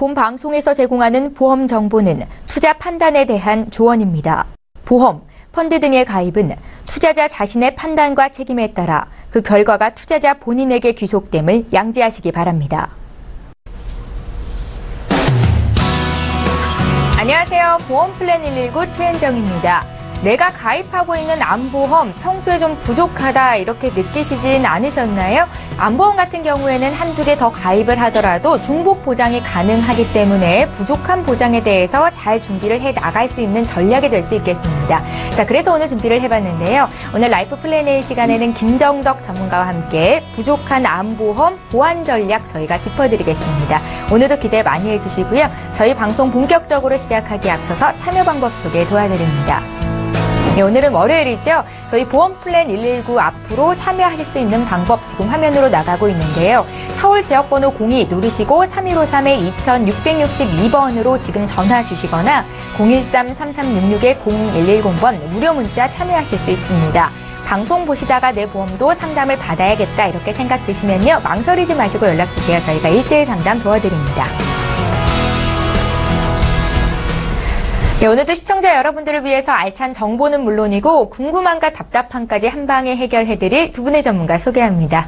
본 방송에서 제공하는 보험 정보는 투자 판단에 대한 조언입니다. 보험, 펀드 등의 가입은 투자자 자신의 판단과 책임에 따라 그 결과가 투자자 본인에게 귀속됨을 양지하시기 바랍니다. 안녕하세요. 보험플랜 119 최은정입니다. 내가 가입하고 있는 암보험 평소에 좀 부족하다 이렇게 느끼시진 않으셨나요? 암보험 같은 경우에는 한두 개 더 가입을 하더라도 중복 보장이 가능하기 때문에 부족한 보장에 대해서 잘 준비를 해 나갈 수 있는 전략이 될 수 있겠습니다. 자, 그래서 오늘 준비를 해봤는데요. 오늘 라이프 플랜 A 시간에는 김정덕 전문가와 함께 부족한 암보험 보완 전략 저희가 짚어드리겠습니다. 오늘도 기대 많이 해주시고요. 저희 방송 본격적으로 시작하기에 앞서서 참여 방법 소개 도와드립니다. 네, 오늘은 월요일이죠. 저희 보험플랜 119 앞으로 참여하실 수 있는 방법 지금 화면으로 나가고 있는데요. 서울 지역번호 02 누르시고 3153-2662번으로 지금 전화 주시거나 013-3366-0110번 무료 문자 참여하실 수 있습니다. 방송 보시다가 내 보험도 상담을 받아야겠다 이렇게 생각 드시면요. 망설이지 마시고 연락 주세요. 저희가 1:1 상담 도와드립니다. 네, 오늘도 시청자 여러분들을 위해서 알찬 정보는 물론이고 궁금함과 답답함까지 한 방에 해결해드릴 두 분의 전문가 소개합니다.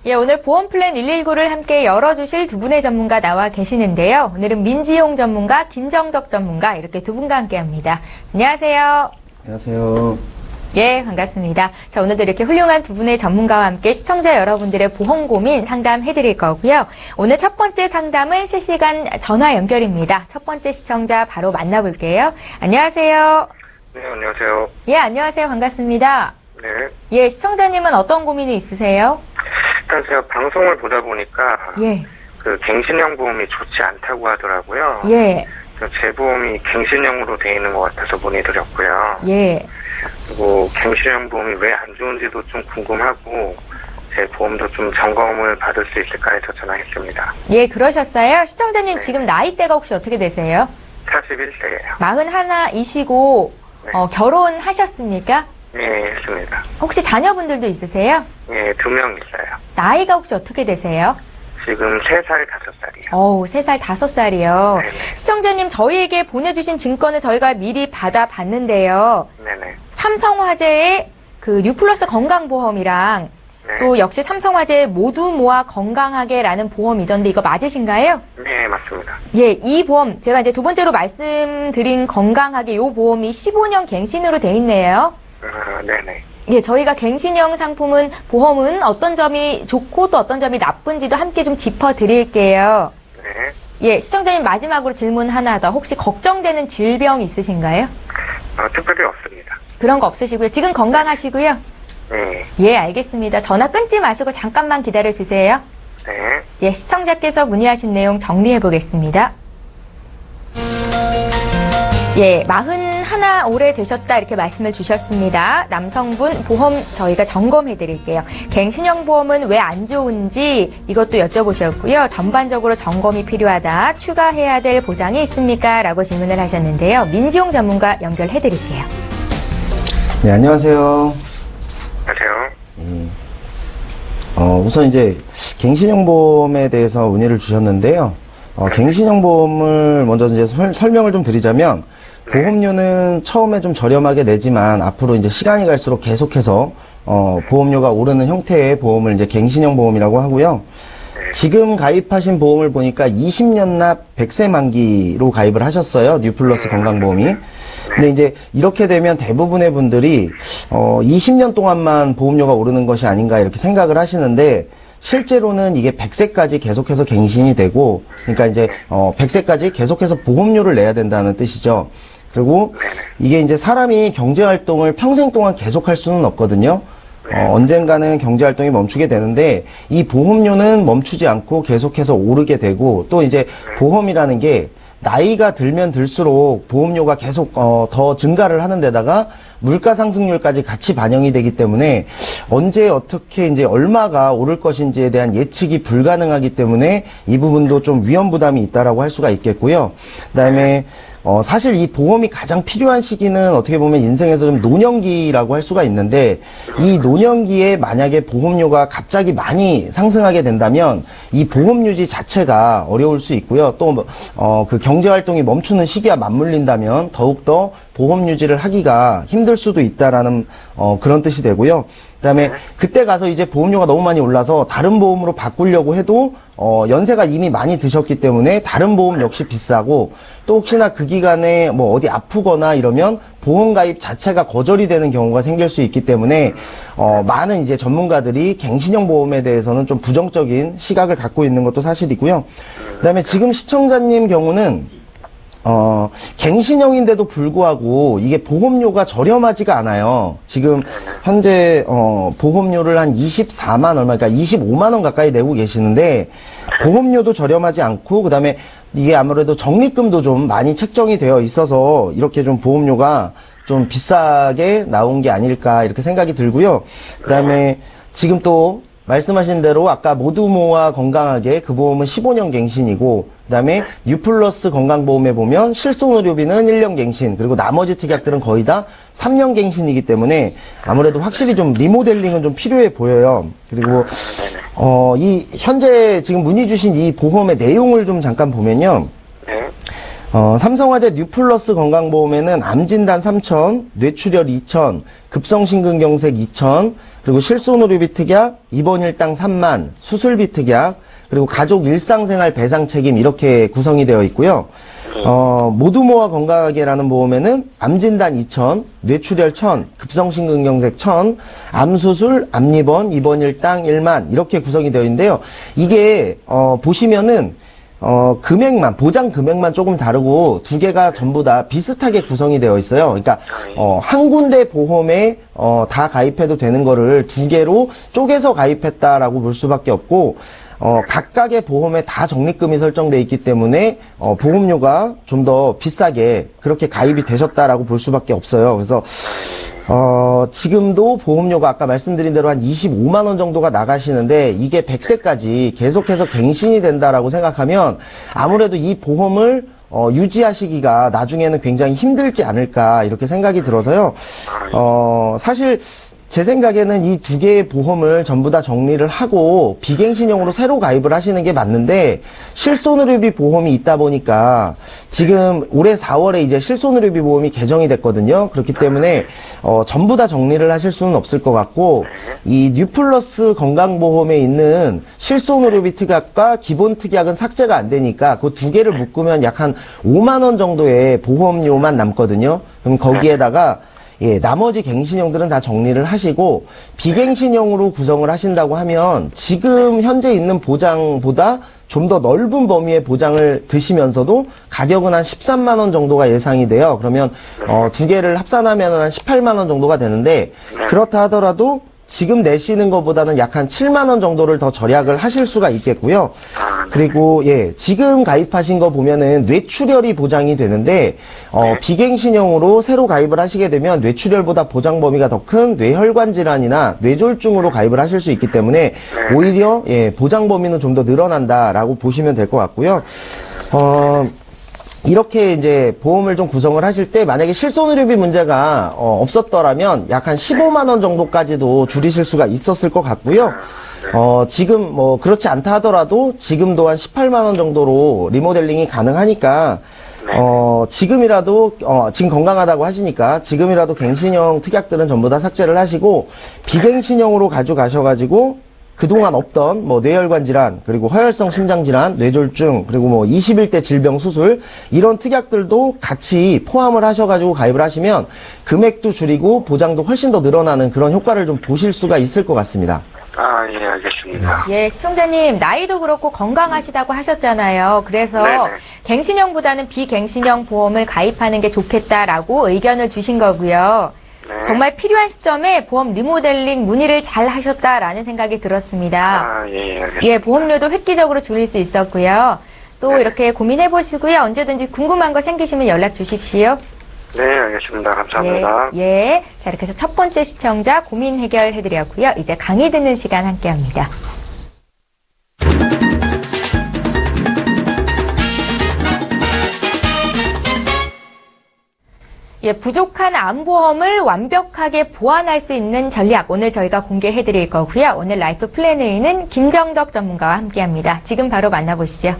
예, 오늘 보험플랜 119를 함께 열어주실 두 분의 전문가 나와 계시는데요. 오늘은 민지용 전문가, 김정덕 전문가 이렇게 두 분과 함께합니다. 안녕하세요. 안녕하세요. 예, 반갑습니다. 자, 오늘도 이렇게 훌륭한 두 분의 전문가와 함께 시청자 여러분들의 보험 고민 상담해드릴 거고요. 오늘 첫 번째 상담은 실시간 전화 연결입니다. 첫 번째 시청자 바로 만나볼게요. 안녕하세요. 네, 안녕하세요. 예, 안녕하세요. 반갑습니다. 네. 예, 시청자님은 어떤 고민이 있으세요? 일단 제가 방송을 보다 보니까 예. 그 갱신형 보험이 좋지 않다고 하더라고요. 예. 제 보험이 갱신형으로 돼 있는 것 같아서 문의드렸고요. 예. 그리고 갱신형 보험이 왜 안 좋은지도 좀 궁금하고 제 보험도 좀 점검을 받을 수 있을까 해서 전화했습니다. 예, 그러셨어요? 시청자님 지금 나이대가 혹시 어떻게 되세요? 41세예요. 41이시고 네. 어하셨습니까? 네, 있습니다. 혹시 자녀분들도 있으세요? 네, 2명 있어요. 나이가 혹시 어떻게 되세요? 지금 3살, 5살이요. 어우, 3살, 5살이요. 네네. 시청자님, 저희에게 보내주신 증권을 저희가 미리 받아봤는데요. 네네. 삼성화재의 그 뉴플러스 건강보험이랑 네. 또 역시 삼성화재 모두 모아 건강하게라는 보험이던데 이거 맞으신가요? 네, 맞습니다. 예, 이 보험 제가 이제 두 번째로 말씀드린 건강하게 요 보험이 15년 갱신으로 돼 있네요. 네네. 예, 저희가 갱신형 상품은 보험은 어떤 점이 좋고 또 어떤 점이 나쁜지도 함께 좀 짚어드릴게요. 네. 예, 시청자님 마지막으로 질문 하나 더. 혹시 걱정되는 질병 있으신가요? 특별히 없습니다. 그런 거 없으시고요. 지금 건강하시고요. 네. 예, 알겠습니다. 전화 끊지 마시고 잠깐만 기다려주세요. 네. 예, 시청자께서 문의하신 내용 정리해 보겠습니다. 예, 41 올해 되셨다 이렇게 말씀을 주셨습니다. 남성분 보험 저희가 점검해 드릴게요. 갱신형 보험은 왜 안 좋은지 이것도 여쭤보셨고요. 전반적으로 점검이 필요하다. 추가해야 될 보장이 있습니까? 라고 질문을 하셨는데요. 민지용 전문가 연결해 드릴게요. 네, 안녕하세요. 안녕하세요. 우선 이제 갱신형 보험에 대해서 문의를 주셨는데요. 갱신형 보험을 먼저 이제 설명을 좀 드리자면 보험료는 처음에 좀 저렴하게 내지만 앞으로 이제 시간이 갈수록 계속해서 보험료가 오르는 형태의 보험을 이제 갱신형 보험이라고 하고요. 지금 가입하신 보험을 보니까 20년 납 100세 만기로 가입을 하셨어요. 뉴플러스 건강보험이. 근데 이제 이렇게 되면 대부분의 분들이 20년 동안만 보험료가 오르는 것이 아닌가 이렇게 생각을 하시는데 실제로는 이게 100세까지 계속해서 갱신이 되고 그러니까 이제 100세까지 계속해서 보험료를 내야 된다는 뜻이죠. 그리고 이게 이제 사람이 경제활동을 평생 동안 계속할 수는 없거든요. 언젠가는 경제활동이 멈추게 되는데 이 보험료는 멈추지 않고 계속해서 오르게 되고 또 이제 보험이라는 게 나이가 들면 들수록 보험료가 계속 더 증가를 하는 데다가 물가 상승률까지 같이 반영이 되기 때문에 언제 어떻게 이제 얼마가 오를 것인지에 대한 예측이 불가능하기 때문에 이 부분도 좀 위험 부담이 있다라고 할 수가 있겠고요. 그다음에 사실 이 보험이 가장 필요한 시기는 어떻게 보면 인생에서 좀 노년기라고 할 수가 있는데, 이 노년기에 만약에 보험료가 갑자기 많이 상승하게 된다면 이 보험 유지 자체가 어려울 수 있고요. 또 그 경제 활동이 멈추는 시기와 맞물린다면 더욱더 보험 유지를 하기가 힘들 수도 있다라는 그런 뜻이 되고요. 그다음에 그때 가서 이제 보험료가 너무 많이 올라서 다른 보험으로 바꾸려고 해도 연세가 이미 많이 드셨기 때문에 다른 보험 역시 비싸고, 또 혹시나 그 기간에 뭐 어디 아프거나 이러면 보험 가입 자체가 거절이 되는 경우가 생길 수 있기 때문에 많은 이제 전문가들이 갱신형 보험에 대해서는 좀 부정적인 시각을 갖고 있는 것도 사실이고요. 그다음에 지금 시청자님 경우는 갱신형인데도 불구하고 이게 보험료가 저렴하지가 않아요. 지금 현재 보험료를 한 24만 얼마, 그러니까 25만 원 가까이 내고 계시는데 보험료도 저렴하지 않고, 그다음에 이게 아무래도 적립금도 좀 많이 책정이 되어 있어서 이렇게 좀 보험료가 좀 비싸게 나온 게 아닐까 이렇게 생각이 들고요. 그다음에 지금 또 말씀하신 대로 아까 모두모와 건강하게 그 보험은 15년 갱신이고, 그다음에 뉴플러스 건강보험에 보면 실손의료비는 1년 갱신, 그리고 나머지 특약들은 거의 다 3년 갱신이기 때문에 아무래도 확실히 좀 리모델링은 좀 필요해 보여요. 그리고 이 현재 지금 문의 주신 이 보험의 내용을 좀 잠깐 보면요. 삼성화재 뉴플러스 건강보험에는 암진단 3,000, 뇌출혈 2,000, 급성심근경색 2,000, 그리고 실손의료비 특약, 입원일당 3만, 수술비 특약, 그리고 가족 일상생활 배상 책임 이렇게 구성이 되어 있고요. 모두모와 건강하게라는 보험에는 암진단 2,000, 뇌출혈 1,000, 급성심근경색 1,000, 암수술, 암입원, 입원일당 1만 이렇게 구성이 되어 있는데요. 이게 보시면은 금액만, 보장 금액만 조금 다르고 두 개가 전부 다 비슷하게 구성이 되어 있어요. 그러니까 한 군데 보험에 다 가입해도 되는 거를 두 개로 쪼개서 가입했다라고 볼 수밖에 없고, 각각의 보험에 다 적립금이 설정되어 있기 때문에 보험료가 좀 더 비싸게 그렇게 가입이 되셨다라고 볼 수밖에 없어요. 그래서 지금도 보험료가 아까 말씀드린 대로 한 25만 원 정도가 나가시는데, 이게 100세까지 계속해서 갱신이 된다라고 생각하면 아무래도 이 보험을 유지하시기가 나중에는 굉장히 힘들지 않을까 이렇게 생각이 들어서요. 사실 제 생각에는 이 두 개의 보험을 전부 다 정리를 하고 비갱신형으로 새로 가입을 하시는 게 맞는데, 실손의료비 보험이 있다 보니까 지금 올해 4월에 이제 실손의료비 보험이 개정이 됐거든요. 그렇기 때문에 전부 다 정리를 하실 수는 없을 것 같고, 이 뉴플러스 건강보험에 있는 실손의료비 특약과 기본 특약은 삭제가 안 되니까 그 두 개를 묶으면 약 한 5만 원 정도의 보험료만 남거든요. 그럼 거기에다가 나머지 갱신형들은 다 정리를 하시고 비갱신형으로 구성을 하신다고 하면 지금 현재 있는 보장보다 좀 더 넓은 범위의 보장을 드시면서도 가격은 한 13만 원 정도가 예상이 돼요. 그러면 두 개를 합산하면 한 18만 원 정도가 되는데, 그렇다 하더라도 지금 내시는 것보다는 약 한 7만 원 정도를 더 절약을 하실 수가 있겠고요. 그리고 지금 가입하신 거 보면은 뇌출혈이 보장이 되는데 비갱신형으로 새로 가입을 하시게 되면 뇌출혈보다 보장 범위가 더 큰 뇌혈관 질환이나 뇌졸중으로 가입을 하실 수 있기 때문에 오히려 보장 범위는 좀 더 늘어난다라고 보시면 될 것 같고요. 이렇게 이제 보험을 좀 구성을 하실 때 만약에 실손의료비 문제가 없었더라면 약 한 15만 원 정도까지도 줄이실 수가 있었을 것 같고요. 지금 뭐 그렇지 않다 하더라도 지금도 한 18만 원 정도로 리모델링이 가능하니까 지금이라도 지금 건강하다고 하시니까 지금이라도 갱신형 특약들은 전부 다 삭제를 하시고 비갱신형으로 가져가셔가지고 그동안 없던 뭐 뇌혈관 질환, 그리고 허혈성 심장 질환, 뇌졸중, 그리고 뭐 21대 질병 수술 이런 특약들도 같이 포함을 하셔가지고 가입을 하시면 금액도 줄이고 보장도 훨씬 더 늘어나는 그런 효과를 좀 보실 수가 있을 것 같습니다. 예, 알겠습니다. 시청자님 나이도 그렇고 건강하시다고 하셨잖아요. 그래서 네네. 갱신형보다는 비갱신형 보험을 가입하는 게 좋겠다라고 의견을 주신 거고요. 네. 정말 필요한 시점에 보험 리모델링 문의를 잘 하셨다라는 생각이 들었습니다. 알겠습니다. 보험료도 획기적으로 줄일 수 있었고요. 또 이렇게 고민해 보시고요. 언제든지 궁금한 거 생기시면 연락 주십시오. 네, 알겠습니다. 감사합니다. 예. 자, 이렇게 해서 첫 번째 시청자 고민 해결해 드렸고요. 이제 강의 듣는 시간 함께 합니다. 예, 부족한 암보험을 완벽하게 보완할 수 있는 전략 오늘 저희가 공개해 드릴 거고요. 오늘 라이프 플래너에는 김정덕 전문가와 함께 합니다. 지금 바로 만나보시죠.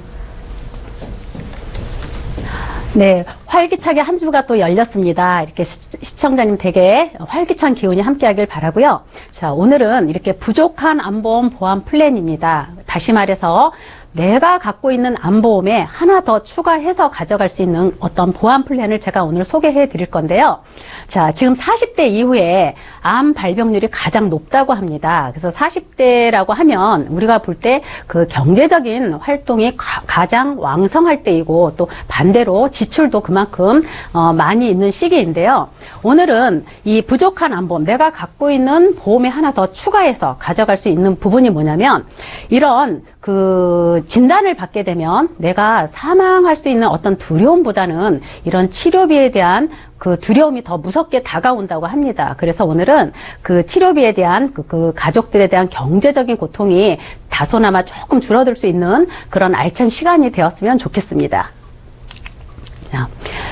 네, 활기차게 한 주가 또 열렸습니다. 이렇게 시청자님 댁에 활기찬 기운이 함께하길 바라고요. 자, 오늘은 이렇게 부족한 암보험 보완 플랜입니다. 다시 말해서 내가 갖고 있는 암보험에 하나 더 추가해서 가져갈 수 있는 어떤 보완 플랜을 제가 오늘 소개해 드릴 건데요. 자, 지금 40대 이후에 암 발병률이 가장 높다고 합니다. 그래서 40대라고 하면 우리가 볼 때 그 경제적인 활동이 가장 왕성할 때이고 또 반대로 지출도 그만큼 많이 있는 시기인데요. 오늘은 이 부족한 암보험, 내가 갖고 있는 보험에 하나 더 추가해서 가져갈 수 있는 부분이 뭐냐면 이런 그 진단을 받게 되면 내가 사망할 수 있는 어떤 두려움보다는 이런 치료비에 대한 그 두려움이 더 무섭게 다가온다고 합니다. 그래서 오늘은 그 치료비에 대한 그 가족들에 대한 경제적인 고통이 다소나마 조금 줄어들 수 있는 그런 알찬 시간이 되었으면 좋겠습니다. 자,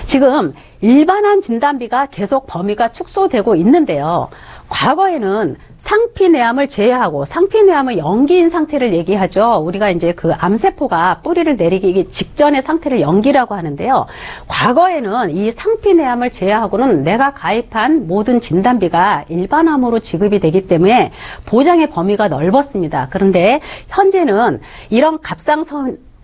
지금 일반암 진단비가 계속 범위가 축소되고 있는데요. 과거에는 상피내암을 제외하고 상피내암은 연기인 상태를 얘기하죠. 우리가 이제 그 암세포가 뿌리를 내리기 직전의 상태를 연기라고 하는데요. 과거에는 이 상피내암을 제외하고는 내가 가입한 모든 진단비가 일반암으로 지급이 되기 때문에 보장의 범위가 넓었습니다. 그런데 현재는 이런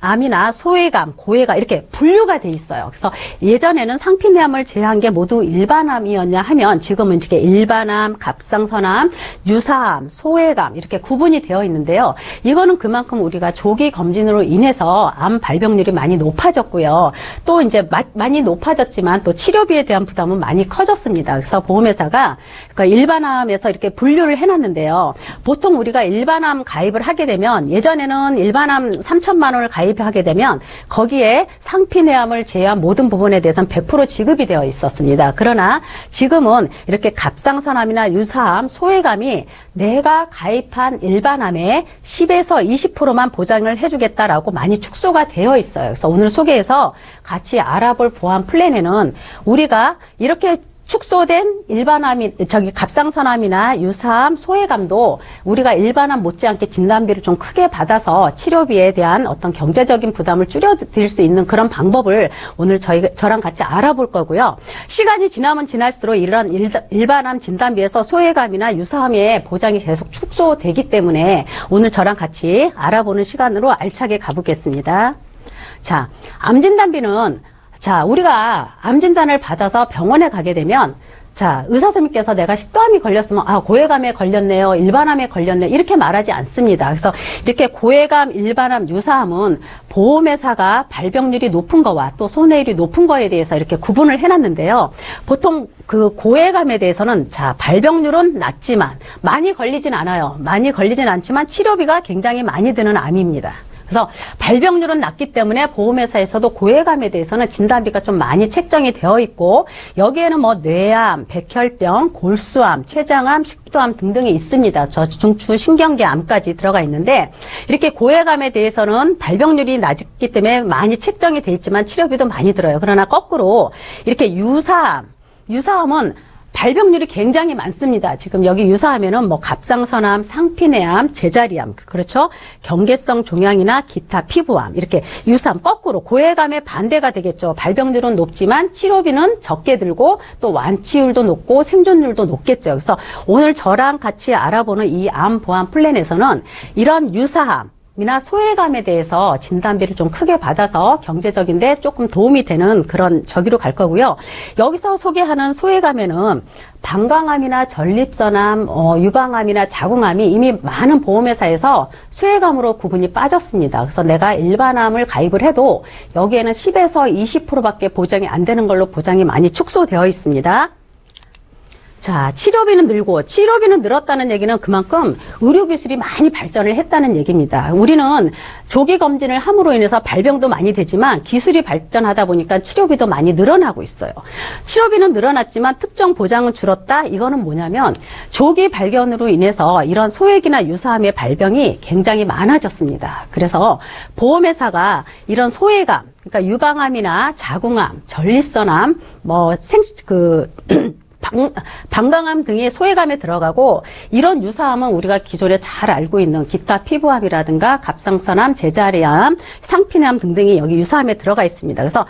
암이나 소외감, 고해가 이렇게 분류가 돼 있어요. 그래서 예전에는 상피내암을 제외한 게 모두 일반암이었냐 하면 지금은 이렇게 일반암, 갑상선암, 유사암, 소외감 이렇게 구분이 되어 있는데요. 이거는 그만큼 우리가 조기 검진으로 인해서 암 발병률이 많이 높아졌고요. 또 이제 많이 높아졌지만 또 치료비에 대한 부담은 많이 커졌습니다. 그래서 보험회사가 그러니까 일반암에서 이렇게 분류를 해놨는데요. 보통 우리가 일반암 가입을 하게 되면 예전에는 일반암 3천만 원을 가입하게 되면 거기에 상피내암을 제외한 모든 부분에 대해서는 100% 지급이 되어 있었습니다. 그러나 지금은 이렇게 갑상선암이나 유사암, 소외감이 내가 가입한 일반암의 10에서 20%만 보장을 해주겠다라고 많이 축소가 되어 있어요. 그래서 오늘 소개해서 같이 알아볼 보완 플랜에는 우리가 이렇게 축소된 갑상선암이나 유사암, 소외감도 우리가 일반암 못지않게 진단비를 좀 크게 받아서 치료비에 대한 어떤 경제적인 부담을 줄여드릴 수 있는 그런 방법을 오늘 저랑 같이 알아볼 거고요. 시간이 지나면 지날수록 이런 일반암 진단비에서 소외감이나 유사암의 보장이 계속 축소되기 때문에 오늘 저랑 같이 알아보는 시간으로 알차게 가보겠습니다. 자, 암 진단비는 우리가 암 진단을 받아서 병원에 가게 되면 의사 선생님께서 내가 식도암이 걸렸으면 고해감에 걸렸네요, 일반암에 걸렸네 이렇게 말하지 않습니다. 그래서 이렇게 고해감, 일반암, 유사암은 보험회사가 발병률이 높은 거와 또 손해율이 높은 거에 대해서 이렇게 구분을 해놨는데요. 보통 그 고해감에 대해서는 발병률은 낮지만 많이 걸리진 않아요. 많이 걸리진 않지만 치료비가 굉장히 많이 드는 암입니다. 그래서 발병률은 낮기 때문에 보험회사에서도 고해감에 대해서는 진단비가 좀 많이 책정이 되어 있고 여기에는 뇌암, 백혈병, 골수암, 췌장암, 식도암 등등이 있습니다. 중추신경계암까지 들어가 있는데 이렇게 고해감에 대해서는 발병률이 낮기 때문에 많이 책정이 돼 있지만 치료비도 많이 들어요. 그러나 거꾸로 이렇게 유사암은 발병률이 굉장히 많습니다. 지금 여기 유사하면은 갑상선암, 상피내암, 제자리암, 그렇죠? 경계성 종양이나 기타 피부암, 이렇게 유사암, 거꾸로 고해감의 반대가 되겠죠. 발병률은 높지만 치료비는 적게 들고 또 완치율도 높고 생존율도 높겠죠. 그래서 오늘 저랑 같이 알아보는 이 암 보완 플랜에서는 이런 유사암, 이나 소외감에 대해서 진단비를 좀 크게 받아서 경제적인데 조금 도움이 되는 그런 저기로 갈 거고요. 여기서 소개하는 소외감에는 방광암이나 전립선암, 유방암이나 자궁암이 이미 많은 보험회사에서 소외감으로 구분이 빠졌습니다. 그래서 내가 일반암을 가입을 해도 여기에는 10에서 20%밖에 보장이 안 되는 걸로 보장이 많이 축소되어 있습니다. 자, 치료비는 늘고, 치료비는 늘었다는 얘기는 그만큼 의료기술이 많이 발전을 했다는 얘기입니다. 우리는 조기검진을 함으로 인해서 발병도 많이 되지만 기술이 발전하다 보니까 치료비도 많이 늘어나고 있어요. 치료비는 늘어났지만 특정 보장은 줄었다? 이거는 뭐냐면 조기 발견으로 인해서 이런 소액이나 유사암의 발병이 굉장히 많아졌습니다. 그래서 보험회사가 이런 소외감, 그러니까 유방암이나 자궁암, 전립선암, 방광암 등의 소외감에 들어가고, 이런 유사암은 우리가 기존에 잘 알고 있는 기타 피부암이라든가 갑상선암, 제자리암, 상피암 등등이 여기 유사암에 들어가 있습니다. 그래서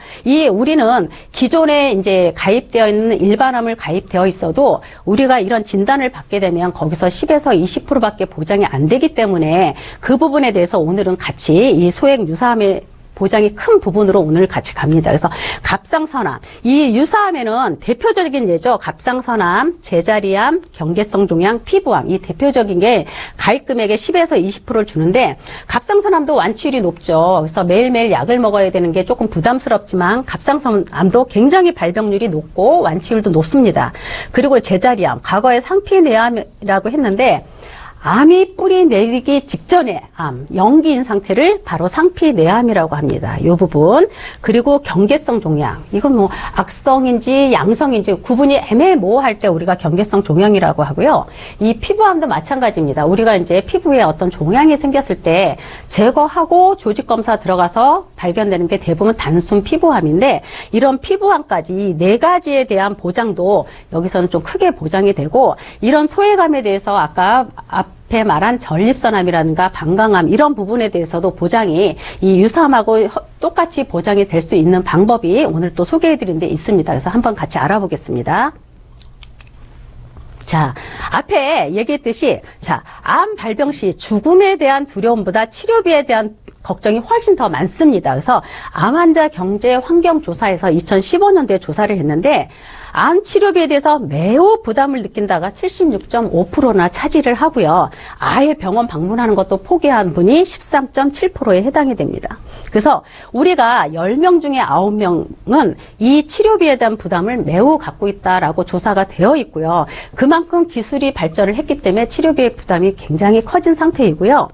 우리는 기존에 이제 가입되어 있는 일반암을 가입되어 있어도 우리가 이런 진단을 받게 되면 거기서 10에서 20%밖에 보장이 안 되기 때문에 그 부분에 대해서 오늘은 같이 이 소액 유사암의 보장이 큰 부분으로 오늘 같이 갑니다. 그래서 갑상선암, 이 유사암에는 대표적인 예죠. 갑상선암, 제자리암, 경계성 종양, 피부암, 이 대표적인 게 가입 금액의 10에서 20%를 주는데, 갑상선암도 완치율이 높죠. 그래서 매일매일 약을 먹어야 되는 게 조금 부담스럽지만 갑상선암도 굉장히 발병률이 높고 완치율도 높습니다. 그리고 제자리암, 과거에 상피내암이라고 했는데 암이 뿌리 내리기 직전의 암, 영기인 상태를 바로 상피내암이라고 합니다. 이 부분. 그리고 경계성 종양. 이건 뭐 악성인지 양성인지 구분이 애매모호할 때 우리가 경계성 종양이라고 하고요. 이 피부암도 마찬가지입니다. 우리가 이제 피부에 어떤 종양이 생겼을 때 제거하고 조직검사 들어가서 발견되는 게 대부분 단순 피부암인데, 이런 피부암까지 이 네 가지에 대한 보장도 여기서는 좀 크게 보장이 되고, 이런 소외감에 대해서 아까 앞에 말한 전립선암이라든가 방광암 이런 부분에 대해서도 보장이 이 유사암하고 똑같이 보장이 될 수 있는 방법이 오늘 또 소개해드린 데 있습니다. 그래서 한번 같이 알아보겠습니다. 자, 앞에 얘기했듯이, 자, 암 발병 시 죽음에 대한 두려움보다 치료비에 대한 걱정이 훨씬 더 많습니다. 그래서 암 환자 경제 환경 조사에서 2015년도에 조사를 했는데, 암 치료비에 대해서 매우 부담을 느낀다가 76.5%나 차지를 하고요. 아예 병원 방문하는 것도 포기한 분이 13.7%에 해당이 됩니다. 그래서 우리가 10명 중에 9명은 이 치료비에 대한 부담을 매우 갖고 있다라고 조사가 되어 있고요. 그만큼 기술이 발전을 했기 때문에 치료비의 부담이 굉장히 커진 상태이고요.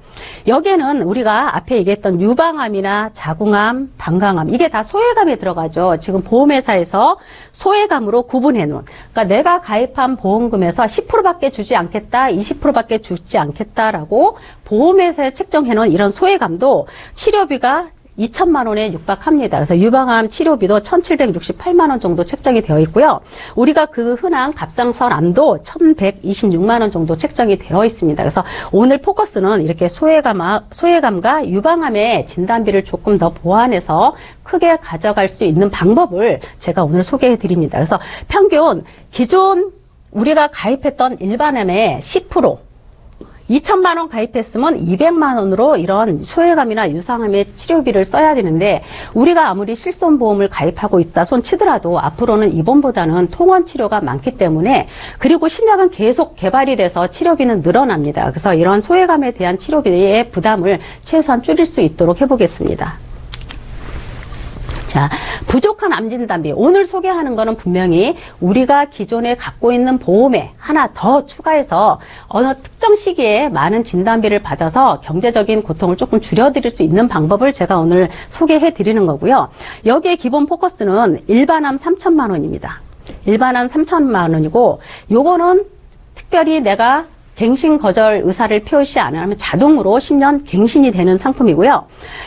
여기에는 우리가 앞에 얘기했던 유방암이나 자궁암, 방광암, 이게 다 소외감에 들어가죠. 지금 보험회사에서 소외감으로 구분해 놓은, 그러니까 내가 가입한 보험금에서 10%밖에 주지 않겠다, 20%밖에 주지 않겠다라고 보험회사에 책정해 놓은 이런 소외감도 치료비가 2천만 원에 육박합니다. 그래서 유방암 치료비도 1,768만 원 정도 책정이 되어 있고요. 우리가 그 흔한 갑상선암도 1,126만 원 정도 책정이 되어 있습니다. 그래서 오늘 포커스는 이렇게 소외감과 유방암의 진단비를 조금 더 보완해서 크게 가져갈 수 있는 방법을 제가 오늘 소개해 드립니다. 그래서 평균 기존 우리가 가입했던 일반암의 10%, 2천만 원 가입했으면 200만 원으로 이런 소외감이나 유사암의 치료비를 써야 되는데, 우리가 아무리 실손보험을 가입하고 있다 손 치더라도 앞으로는 입원보다는 통원 치료가 많기 때문에, 그리고 신약은 계속 개발이 돼서 치료비는 늘어납니다. 그래서 이런 소외감에 대한 치료비의 부담을 최소한 줄일 수 있도록 해보겠습니다. 자, 부족한 암 진단비. 오늘 소개하는 거는 분명히 우리가 기존에 갖고 있는 보험에 하나 더 추가해서 어느 특정 시기에 많은 진단비를 받아서 경제적인 고통을 조금 줄여드릴 수 있는 방법을 제가 오늘 소개해 드리는 거고요. 여기에 기본 포커스는 일반암 3천만 원입니다. 일반암 3천만 원이고, 요거는 특별히 내가 갱신 거절 의사를 표시 안 하면 자동으로 10년 갱신이 되는 상품이고요.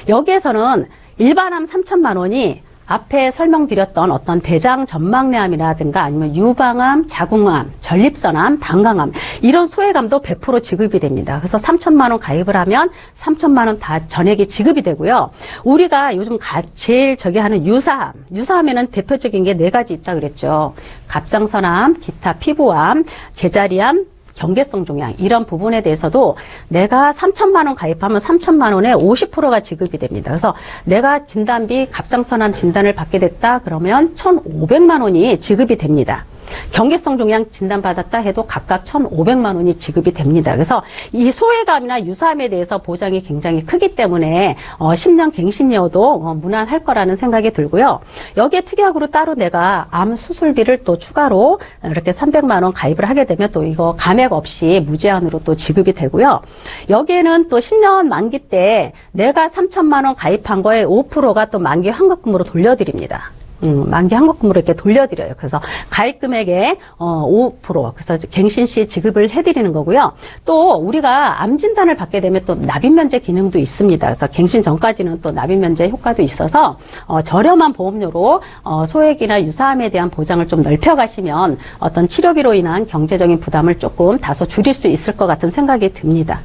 여기에서는 일반암 3천만 원이 앞에 설명드렸던 어떤 대장 전망내암이라든가 아니면 유방암, 자궁암, 전립선암, 방광암 이런 소외감도 100% 지급이 됩니다. 그래서 3천만 원 가입을 하면 3천만 원 다 전액이 지급이 되고요. 우리가 요즘 제일 하는 유사암에는 대표적인 게 4가지 있다 그랬죠. 갑상선암, 기타 피부암, 제자리암, 경계성 종양 이런 부분에 대해서도 내가 3천만 원 가입하면 3천만 원에 50%가 지급이 됩니다. 그래서 내가 진단비 갑상선암 진단을 받게 됐다 그러면 1,500만 원이 지급이 됩니다. 경계성 종양 진단받았다 해도 각각 1,500만 원이 지급이 됩니다. 그래서 이 소외감이나 유사암에 대해서 보장이 굉장히 크기 때문에 10년 갱신이어도 무난할 거라는 생각이 들고요. 여기에 특약으로 따로 내가 암 수술비를 또 추가로 이렇게 300만 원 가입을 하게 되면 또 이거 감액 없이 무제한으로 또 지급이 되고요. 여기에는 또 10년 만기 때 내가 3천만 원 가입한 거에 5%가 또 만기 환급금으로 돌려드립니다. 만기 환급금으로 이렇게 돌려드려요. 그래서 가입 금액의 5% 그래서 갱신 시 지급을 해드리는 거고요. 또 우리가 암 진단을 받게 되면 또 납입 면제 기능도 있습니다. 그래서 갱신 전까지는 또 납입 면제 효과도 있어서 저렴한 보험료로 소액이나 유사암에 대한 보장을 좀 넓혀가시면 어떤 치료비로 인한 경제적인 부담을 조금 다소 줄일 수 있을 것 같은 생각이 듭니다.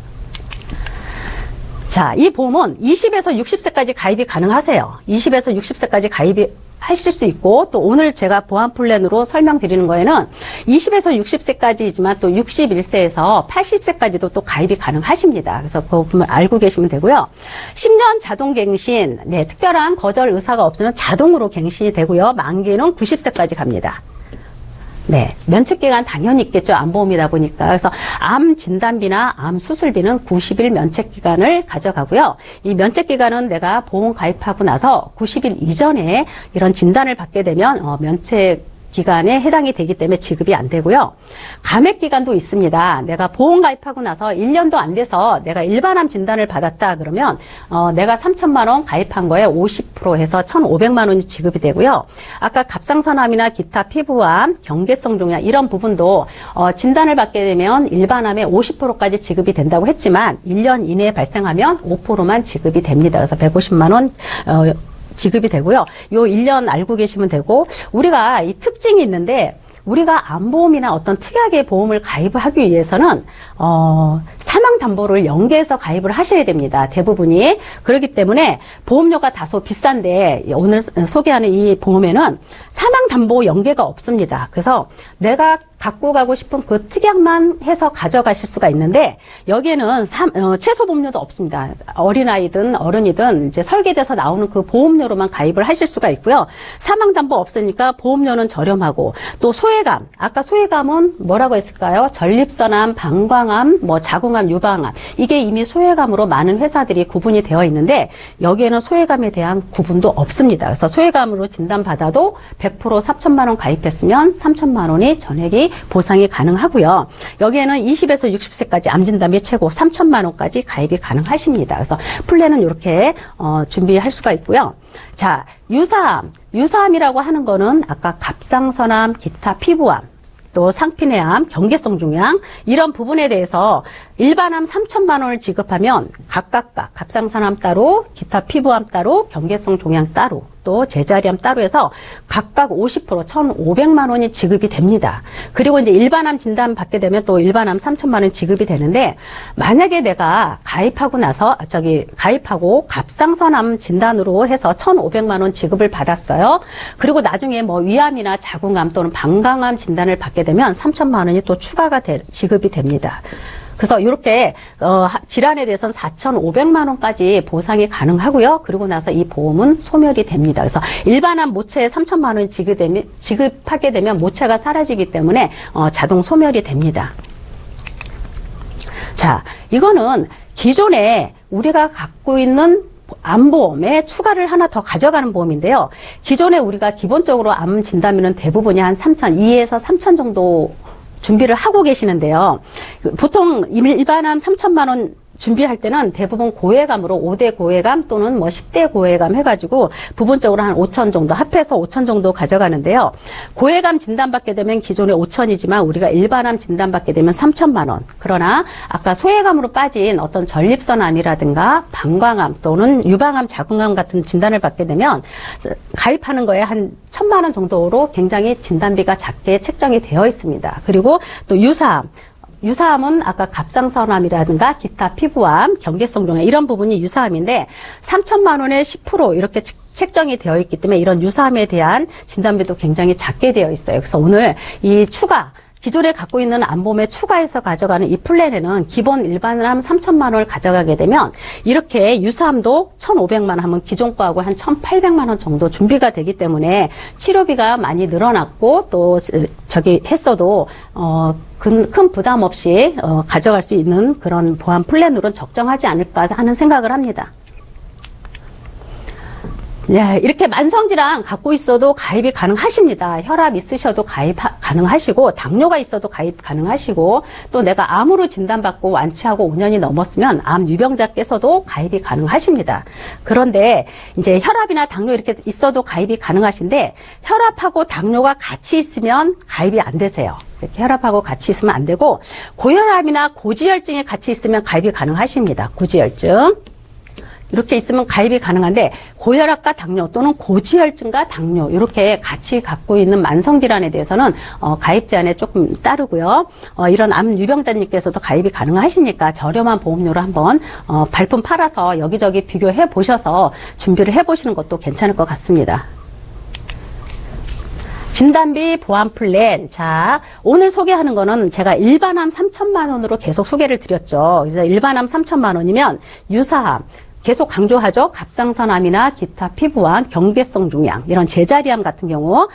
자, 이 보험은 20에서 60세까지 가입이 가능하세요. 20에서 60세까지 가입이 하실 수 있고 또 오늘 제가 보안 플랜으로 설명드리는 거에는 20에서 60세까지이지만 또 61세에서 80세까지도 또 가입이 가능하십니다. 그래서 그 부분 알고 계시면 되고요. 10년 자동 갱신, 네, 특별한 거절 의사가 없으면 자동으로 갱신이 되고요. 만기는 90세까지 갑니다. 네, 면책기간 당연히 있겠죠. 암보험이다 보니까. 그래서 암 진단비나 암 수술비는 90일 면책기간을 가져가고요. 이 면책기간은 내가 보험 가입하고 나서 90일 이전에 이런 진단을 받게 되면 면책 기간에 해당이 되기 때문에 지급이 안 되고요. 감액 기간도 있습니다. 내가 보험 가입하고 나서 1년도 안 돼서 내가 일반암 진단을 받았다 그러면 내가 3천만 원 가입한 거에 50% 해서 1,500만 원이 지급이 되고요. 아까 갑상선암이나 기타 피부암, 경계성 종양 이런 부분도 진단을 받게 되면 일반암의 50%까지 지급이 된다고 했지만 1년 이내에 발생하면 5%만 지급이 됩니다. 그래서 150만 원 지급이 되고요. 요 1년 알고 계시면 되고 우리가 이 특징이 있는데 우리가 암보험이나 어떤 특약의 보험을 가입하기 위해서는 사망담보를 연계해서 가입을 하셔야 됩니다. 대부분이. 그렇기 때문에 보험료가 다소 비싼데 오늘 소개하는 이 보험에는 사망담보 연계가 없습니다. 그래서 내가 갖고 가고 싶은 그 특약만 해서 가져가실 수가 있는데 여기에는 최소 보험료도 없습니다. 어린아이든 어른이든 이제 설계돼서 나오는 그 보험료로만 가입을 하실 수가 있고요. 사망담보 없으니까 보험료는 저렴하고 또 소외감, 아까 소외감은 뭐라고 했을까요? 전립선암, 방광암, 뭐 자궁암, 유방암 이게 이미 소외감으로 많은 회사들이 구분이 되어 있는데 여기에는 소외감에 대한 구분도 없습니다. 그래서 소외감으로 진단받아도 100% 3천만 원 가입했으면 3천만 원이 전액이 보상이 가능하고요. 여기에는 20에서 60세까지 암진단비 최고 3천만 원까지 가입이 가능하십니다. 그래서 플랜은 이렇게 준비할 수가 있고요. 자, 유사암이라고 하는 거는 아까 갑상선암, 기타 피부암, 또 상피내암, 경계성 종양 이런 부분에 대해서 일반암 3천만 원을 지급하면 각각 갑상선암 따로, 기타 피부암 따로, 경계성 종양 따로, 또 제자리암 따로 해서 각각 50% 1,500만 원이 지급이 됩니다. 그리고 이제 일반암 진단 받게 되면 또 일반암 3천만 원 지급이 되는데 만약에 내가 가입하고 갑상선암 진단으로 해서 1,500만 원 지급을 받았어요. 그리고 나중에 뭐 위암이나 자궁암 또는 방광암 진단을 받게 되면 3천만 원이 또 추가가 지급이 됩니다. 그래서 이렇게 질환에 대해서는 4,500만 원까지 보상이 가능하고요. 그리고 나서 이 보험은 소멸이 됩니다. 그래서 일반암 모체에 3천만 원 지급하게 되면 모체가 사라지기 때문에 자동 소멸이 됩니다. 자, 이거는 기존에 우리가 갖고 있는 암보험에 추가를 하나 더 가져가는 보험인데요. 기존에 우리가 기본적으로 암 진단비는 대부분이 한 2에서 3천 정도 준비를 하고 계시는데요. 보통 일반암 3천만 원 준비할 때는 대부분 고해감으로 5대 고해감 또는 뭐 10대 고해감 해가지고 부분적으로 한 5천 정도 합해서 5천 정도 가져가는데요. 고해감 진단받게 되면 기존에 5천이지만 우리가 일반암 진단받게 되면 3천만 원. 그러나 아까 소해감으로 빠진 어떤 전립선암이라든가 방광암 또는 유방암, 자궁암 같은 진단을 받게 되면 가입하는 거에 한 1,000만 원 정도로 굉장히 진단비가 작게 책정이 되어 있습니다. 그리고 또 유사암은 아까 갑상선암이라든가 기타 피부암, 경계성 종양 이런 부분이 유사암인데 3천만 원에 10% 이렇게 책정이 되어 있기 때문에 이런 유사암에 대한 진단비도 굉장히 작게 되어 있어요. 그래서 오늘 이 추가 기존에 갖고 있는 안보험에 추가해서 가져가는 이 플랜에는 기본 일반암 3천만 원을 가져가게 되면 이렇게 유사암도 1,500만 원 하면 기존 거하고 한 1,800만 원 정도 준비가 되기 때문에 치료비가 많이 늘어났고 또 했어도 큰 부담 없이 가져갈 수 있는 그런 보험 플랜으로는 적정하지 않을까 하는 생각을 합니다. 네, 이렇게 만성질환 갖고 있어도 가입이 가능하십니다. 혈압 있으셔도 가입 가능하시고, 당뇨가 있어도 가입 가능하시고, 또 내가 암으로 진단받고 완치하고 5년이 넘었으면 암 유병자께서도 가입이 가능하십니다. 그런데 이제 혈압이나 당뇨 이렇게 있어도 가입이 가능하신데, 혈압하고 당뇨가 같이 있으면 가입이 안 되세요. 이렇게 혈압하고 같이 있으면 안 되고, 고혈압이나 고지혈증이 같이 있으면 가입이 가능하십니다. 고지혈증. 이렇게 있으면 가입이 가능한데 고혈압과 당뇨 또는 고지혈증과 당뇨 이렇게 같이 갖고 있는 만성질환에 대해서는 가입 제한에 조금 따르고요. 이런 암 유병자님께서도 가입이 가능하시니까 저렴한 보험료로 한번 발품 팔아서 여기저기 비교해 보셔서 준비를 해보시는 것도 괜찮을 것 같습니다. 진단비 보험 플랜. 자, 오늘 소개하는 거는 제가 일반암 3천만 원으로 계속 소개를 드렸죠. 그래서 일반암 3천만 원이면 유사암, 계속 강조하죠. 갑상선암이나 기타 피부암, 경계성 종양, 이런 제자리암 같은 경우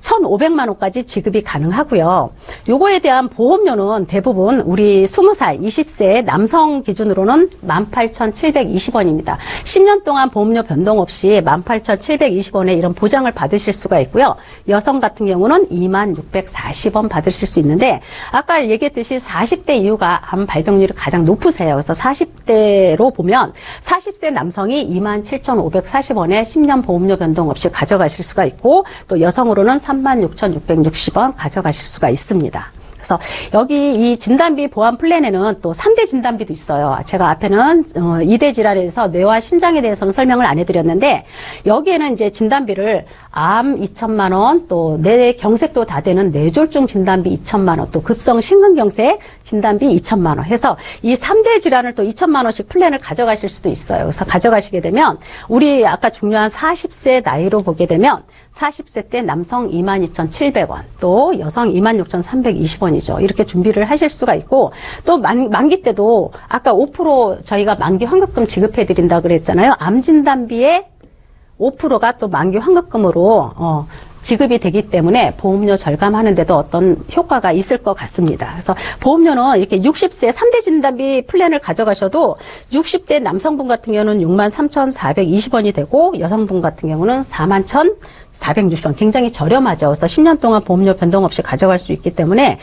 1,500만 원까지 지급이 가능하고요. 요거에 대한 보험료는 대부분 우리 20살, 20세 남성 기준으로는 18,720원입니다. 10년 동안 보험료 변동 없이 18,720원에 이런 보장을 받으실 수가 있고요. 여성 같은 경우는 26,640원 받으실 수 있는데 아까 얘기했듯이 40대 이후가 암 발병률이 가장 높으세요. 그래서 40대로 보면 40세 남성이 27,540원에 10년 보험료 변동 없이 가져가실 수가 있고 또 여성으로는 36,660원 가져가실 수가 있습니다. 그래서 여기 이 진단비 보험 플랜에는 또 3대 진단비도 있어요. 제가 앞에는 2대 질환에서 뇌와 심장에 대해서는 설명을 안 해드렸는데 여기에는 이제 진단비를 암 2천만 원, 또 뇌 경색도 다 되는 뇌졸중 진단비 2천만 원, 또 급성 심근경색 진단비 2천만 원 해서 이 3대 질환을 또 2천만 원씩 플랜을 가져가실 수도 있어요. 그래서 가져가시게 되면 우리 아까 중요한 40세 나이로 보게 되면 40세 때 남성 22,700원, 또 여성 26,320원이죠. 이렇게 준비를 하실 수가 있고 또 만기 때도 아까 5% 저희가 만기 환급금 지급해 드린다고 그랬잖아요. 암 진단비에 5%가 또 만기 환급금으로 지급이 되기 때문에 보험료 절감하는 데도 어떤 효과가 있을 것 같습니다. 그래서 보험료는 이렇게 60세 3대 진단비 플랜을 가져가셔도 60대 남성분 같은 경우는 63,420원이 되고 여성분 같은 경우는 41,460원. 굉장히 저렴하죠. 그래서 10년 동안 보험료 변동 없이 가져갈 수 있기 때문에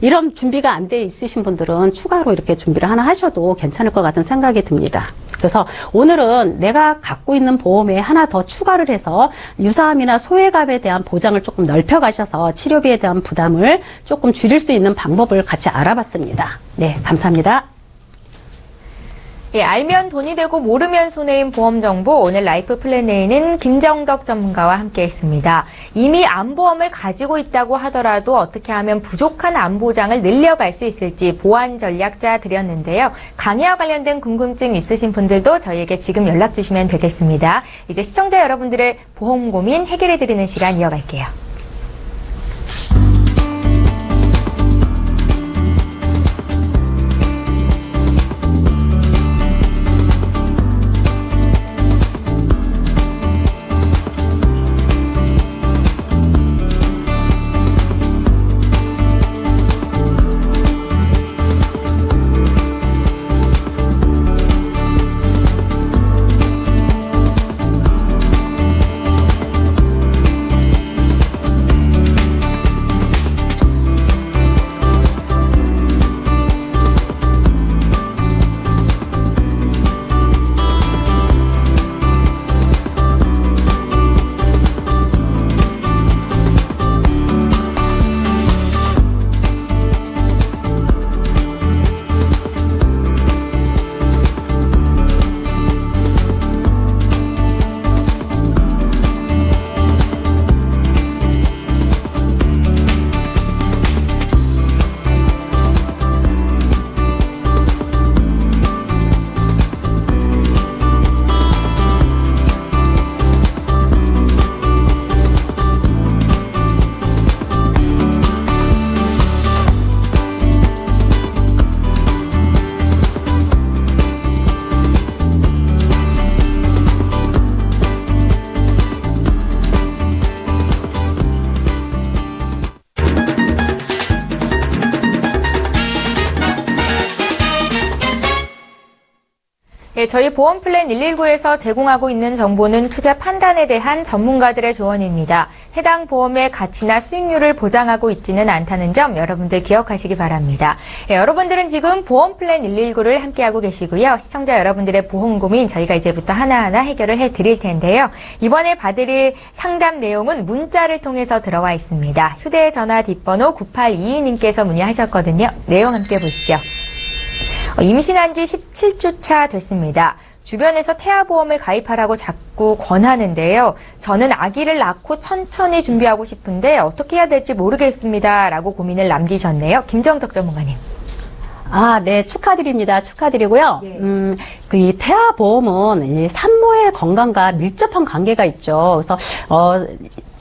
이런 준비가 안 돼 있으신 분들은 추가로 이렇게 준비를 하나 하셔도 괜찮을 것 같은 생각이 듭니다. 그래서 오늘은 내가 갖고 있는 보험에 하나 더 추가를 해서 유사암이나 소외갑에 대한 보장을 조금 넓혀가셔서 치료비에 대한 부담을 조금 줄일 수 있는 방법을 같이 알아봤습니다. 네, 감사합니다. 예, 알면 돈이 되고 모르면 손해인 보험 정보 오늘 라이프 플래너에는 김정덕 전문가와 함께했습니다. 이미 암보험을 가지고 있다고 하더라도 어떻게 하면 부족한 암보장을 늘려갈 수 있을지 보완 전략자 드렸는데요. 강의와 관련된 궁금증 있으신 분들도 저희에게 지금 연락 주시면 되겠습니다. 이제 시청자 여러분들의 보험 고민 해결해드리는 시간 이어갈게요. 예, 저희 보험플랜 119에서 제공하고 있는 정보는 투자 판단에 대한 전문가들의 조언입니다. 해당 보험의 가치나 수익률을 보장하고 있지는 않다는 점 여러분들 기억하시기 바랍니다. 예, 여러분들은 지금 보험플랜 119를 함께하고 계시고요. 시청자 여러분들의 보험 고민 저희가 이제부터 하나하나 해결을 해드릴 텐데요. 이번에 받을 상담 내용은 문자를 통해서 들어와 있습니다. 휴대전화 뒷번호 9822님께서 문의하셨거든요. 내용 함께 보시죠. 임신한 지 17주 차 됐습니다. 주변에서 태아보험을 가입하라고 자꾸 권하는데요. 저는 아기를 낳고 천천히 준비하고 싶은데 어떻게 해야 될지 모르겠습니다. 라고 고민을 남기셨네요. 김정덕 전문가님. 네, 축하드립니다. 축하드리고요. 예. 이 태아보험은 이 산모의 건강과 밀접한 관계가 있죠. 그래서,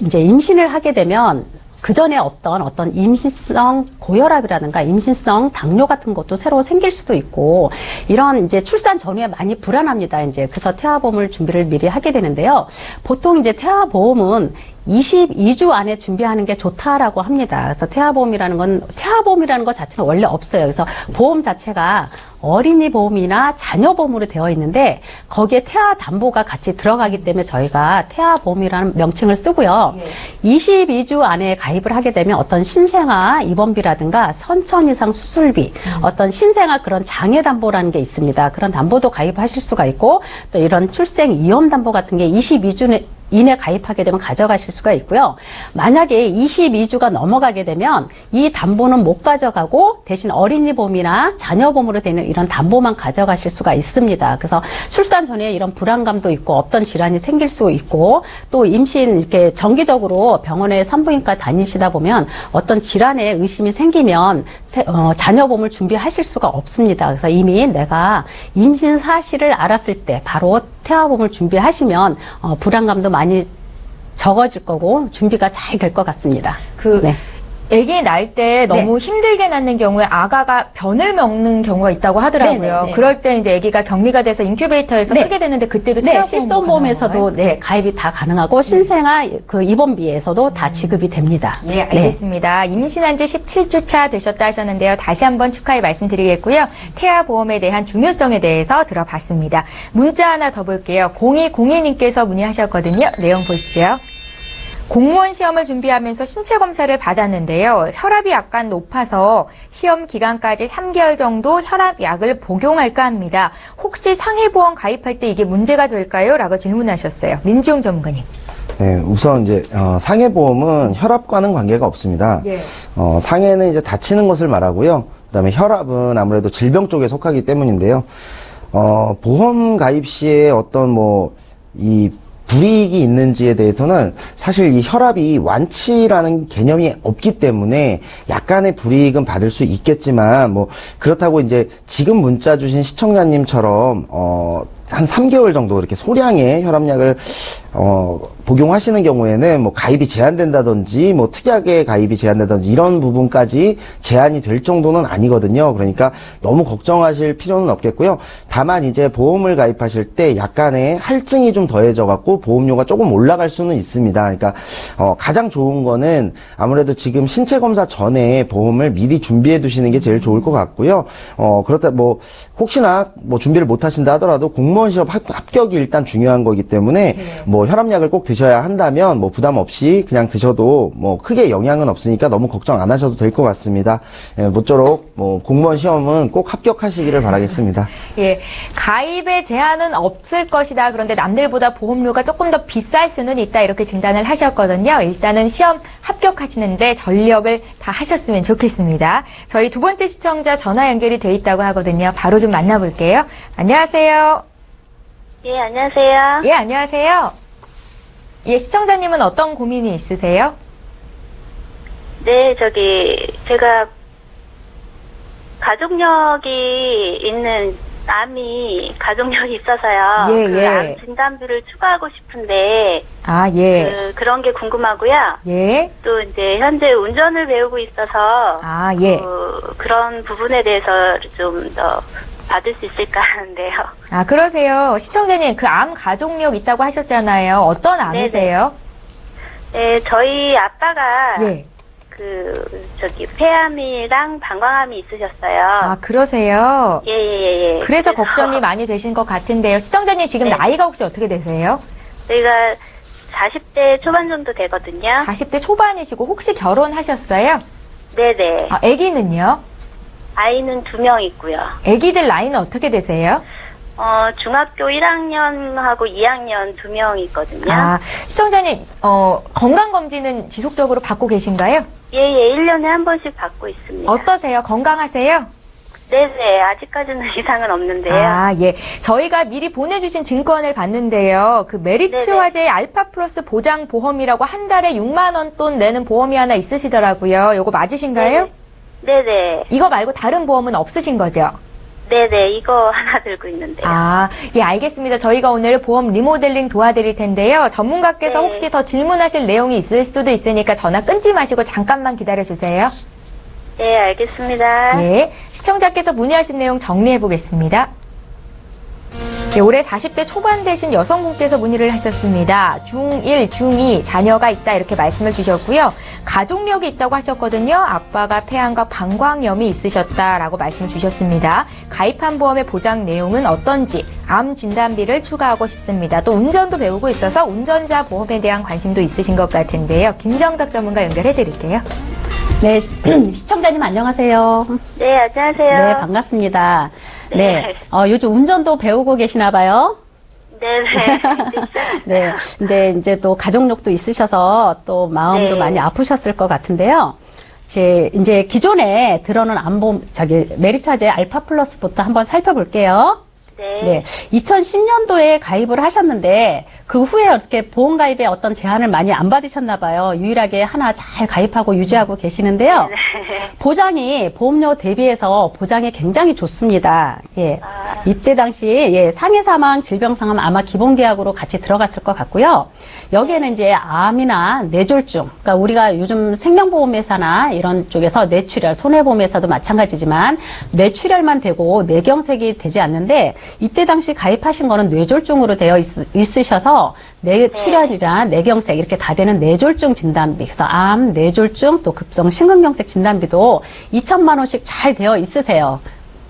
이제 임신을 하게 되면 그 전에 없던 어떤 임신성 고혈압이라든가 임신성 당뇨 같은 것도 새로 생길 수도 있고, 이런 이제 출산 전후에 많이 불안합니다. 이제 그래서 태아보험을 준비를 미리 하게 되는데요. 보통 이제 태아보험은 22주 안에 준비하는 게 좋다라고 합니다. 그래서 태아보험이라는 것 자체는 원래 없어요. 그래서 보험 자체가 어린이 보험이나 자녀 보험으로 되어 있는데 거기에 태아 담보가 같이 들어가기 때문에 저희가 태아보험이라는 명칭을 쓰고요. 22주 안에 가입을 하게 되면 어떤 신생아 입원비라든가 선천 이상 수술비, 어떤 신생아 그런 장애 담보라는 게 있습니다. 그런 담보도 가입하실 수가 있고, 또 이런 출생 위험 담보 같은 게 22주 이내 가입하게 되면 가져가실 수가 있고요. 만약에 22주가 넘어가게 되면 이 담보는 못 가져가고 대신 어린이 보험이나 자녀 보험으로 되는 이런 담보만 가져가실 수가 있습니다. 그래서 출산 전에 이런 불안감도 있고 없던 질환이 생길 수 있고, 또 임신 이렇게 정기적으로 병원에 산부인과 다니시다 보면 어떤 질환에 의심이 생기면 자녀 보험을 준비하실 수가 없습니다. 그래서 이미 내가 임신 사실을 알았을 때 바로 태아보험을 준비하시면 불안감도 많이 적어질 거고 준비가 잘 될 것 같습니다. 네. 아기 낳을 때 너무 힘들게 낳는 경우에 아가가 변을 먹는 경우가 있다고 하더라고요. 네네네. 그럴 때 이제 아기가 격리가 돼서 인큐베이터에서 크게 되는데 그때도 태아보험 실손보험에서도 가입이 다 가능하고 신생아 그 입원비에서도 다 지급이 됩니다. 예, 알겠습니다. 임신한 지 17주 차 되셨다 하셨는데요. 다시 한번 축하의 말씀드리겠고요. 태아보험에 대한 중요성에 대해서 들어봤습니다. 문자 하나 더 볼게요. 0202님께서 문의하셨거든요. 내용 보시죠. 공무원 시험을 준비하면서 신체 검사를 받았는데요. 혈압이 약간 높아서 시험 기간까지 3개월 정도 혈압약을 복용할까 합니다. 혹시 상해보험 가입할 때 이게 문제가 될까요? 라고 질문하셨어요. 민지용 전문가님. 네, 우선 이제 상해보험은 혈압과는 관계가 없습니다. 예. 상해는 이제 다치는 것을 말하고요. 그다음에 혈압은 아무래도 질병 쪽에 속하기 때문인데요. 보험 가입 시에 어떤 이 불이익이 있는지에 대해서는 사실 이 혈압이 완치라는 개념이 없기 때문에 약간의 불이익은 받을 수 있겠지만, 그렇다고 이제 지금 문자 주신 시청자님처럼 한 3개월 정도 이렇게 소량의 혈압약을 복용하시는 경우에는 가입이 제한된다든지 특이하게 가입이 제한된다든지 이런 부분까지 제한이 될 정도는 아니거든요. 그러니까 너무 걱정하실 필요는 없겠고요. 다만 이제 보험을 가입하실 때 약간의 할증이 좀 더해져 갖고 보험료가 조금 올라갈 수는 있습니다. 그러니까 가장 좋은 거는 아무래도 지금 신체 검사 전에 보험을 미리 준비해 두시는 게 제일 좋을 것 같고요. 그렇다 혹시나 준비를 못 하신다 하더라도 공무원 시험 합격이 일단 중요한 거기 때문에 혈압약을 꼭 드셔야 한다면 부담 없이 그냥 드셔도 크게 영향은 없으니까 너무 걱정 안 하셔도 될 것 같습니다. 모쪼록 공무원 시험은 꼭 합격하시기를 바라겠습니다. 예, 가입에 제한은 없을 것이다. 그런데 남들보다 보험료가 조금 더 비쌀 수는 있다. 이렇게 진단을 하셨거든요. 일단은 시험 합격하시는데 전력을 다 하셨으면 좋겠습니다. 저희 두 번째 시청자 전화 연결이 돼 있다고 하거든요. 바로 좀 만나볼게요. 안녕하세요. 예, 안녕하세요. 예, 안녕하세요. 예, 시청자님은 어떤 고민이 있으세요? 네, 제가 가족력이 있는 암이 가족력이 있어서요. 예, 예. 암 진단비를 추가하고 싶은데. 예. 그런 게 궁금하고요. 예. 또 이제 현재 운전을 배우고 있어서. 예. 그런 부분에 대해서 좀 더 받을 수 있을까 하는데요. 그러세요. 시청자님, 그 암 가족력 있다고 하셨잖아요. 어떤 암이세요? 네, 저희 아빠가. 예. 폐암이랑 방광암이 있으셨어요. 아, 그러세요? 예. 그래서 걱정이 많이 되신 것 같은데요. 시청자님 지금 네. 나이가 혹시 어떻게 되세요? 저희가 40대 초반 정도 되거든요. 40대 초반이시고 혹시 결혼하셨어요? 네네. 아, 아기는요? 아이는 2명 있고요. 아기들 나이는 어떻게 되세요? 중학교 1학년하고 2학년 2명 있거든요. 아, 시청자님, 건강검진은 지속적으로 받고 계신가요? 예, 1년에 한 번씩 받고 있습니다. 어떠세요? 건강하세요? 네네, 아직까지는 이상은 없는데요. 아, 예. 저희가 미리 보내주신 증권을 봤는데요. 그 메리츠 네네. 화재의 알파 플러스 보장 보험이라고 한 달에 6만 원 돈 내는 보험이 하나 있으시더라고요. 요거 맞으신가요? 네네. 이거 말고 다른 보험은 없으신 거죠? 네네, 이거 하나 들고 있는데요. 아, 예, 알겠습니다. 저희가 오늘 보험 리모델링 도와드릴 텐데요. 전문가께서 네. 혹시 더 질문하실 내용이 있을 수도 있으니까 전화 끊지 마시고 잠깐만 기다려주세요. 네, 알겠습니다. 예, 시청자께서 문의하신 내용 정리해 보겠습니다. 예, 올해 40대 초반 되신 여성분께서 문의를 하셨습니다. 중1, 중2 자녀가 있다 이렇게 말씀을 주셨고요. 가족력이 있다고 하셨거든요. 아빠가 폐암과 방광염이 있으셨다라고 말씀을 주셨습니다. 가입한 보험의 보장 내용은 어떤지, 암 진단비를 추가하고 싶습니다. 또 운전도 배우고 있어서 운전자 보험에 대한 관심도 있으신 것 같은데요. 김정덕 전문가 연결해 드릴게요. 네, 시청자님 안녕하세요. 네, 안녕하세요. 네, 반갑습니다. 네, 네. 요즘 운전도 배우고 계시나 봐요. 네네. 네, 근데 이제 또 가족력도 있으셔서 또 마음도 네. 많이 아프셨을 것 같은데요. 이제 기존에 들어오는 암보험, 메리츠 화재 알파 플러스부터 한번 살펴볼게요. 네. 2010년도에 가입을 하셨는데 그 후에 어떻게 보험 가입에 어떤 제한을 많이 안 받으셨나 봐요. 유일하게 하나 잘 가입하고 유지하고 계시는데요. 보장이 보험료 대비해서 보장이 굉장히 좋습니다. 예. 이때 당시 상해 사망, 질병 사망 아마 기본 계약으로 같이 들어갔을 것 같고요. 여기에는 이제 암이나 뇌졸중, 그러니까 우리가 요즘 생명보험회사나 이런 쪽에서 뇌출혈, 손해보험회사도 마찬가지지만 뇌출혈만 되고 뇌경색이 되지 않는데 이때 당시 가입하신 거는 뇌졸중으로 되어 있으셔서 뇌출혈이나 뇌경색 이렇게 다 되는 뇌졸중 진단비, 그래서 암, 뇌졸중, 또 급성 심근경색 진단비도 2천만 원씩 잘 되어 있으세요.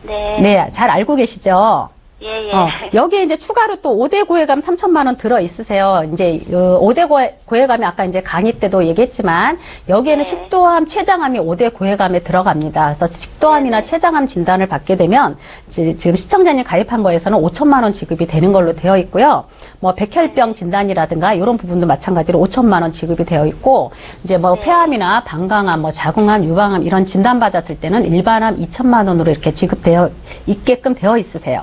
네, 잘 알고 계시죠? 예. 여기에 이제 추가로 또 5대 고해감 3천만 원 들어 있으세요. 이제 5대 고해감이 아까 이제 강의 때도 얘기했지만 여기에는 식도암, 췌장암이 5대 고해감에 들어갑니다. 그래서 식도암이나 췌장암 진단을 받게 되면 지금 시청자님 가입한 거에서는 5천만 원 지급이 되는 걸로 되어 있고요. 뭐 백혈병 진단이라든가 이런 부분도 마찬가지로 5천만 원 지급이 되어 있고 이제 뭐 폐암이나 방광암, 뭐 자궁암, 유방암 이런 진단 받았을 때는 일반암 2천만 원으로 이렇게 지급되어 있게끔 되어 있으세요.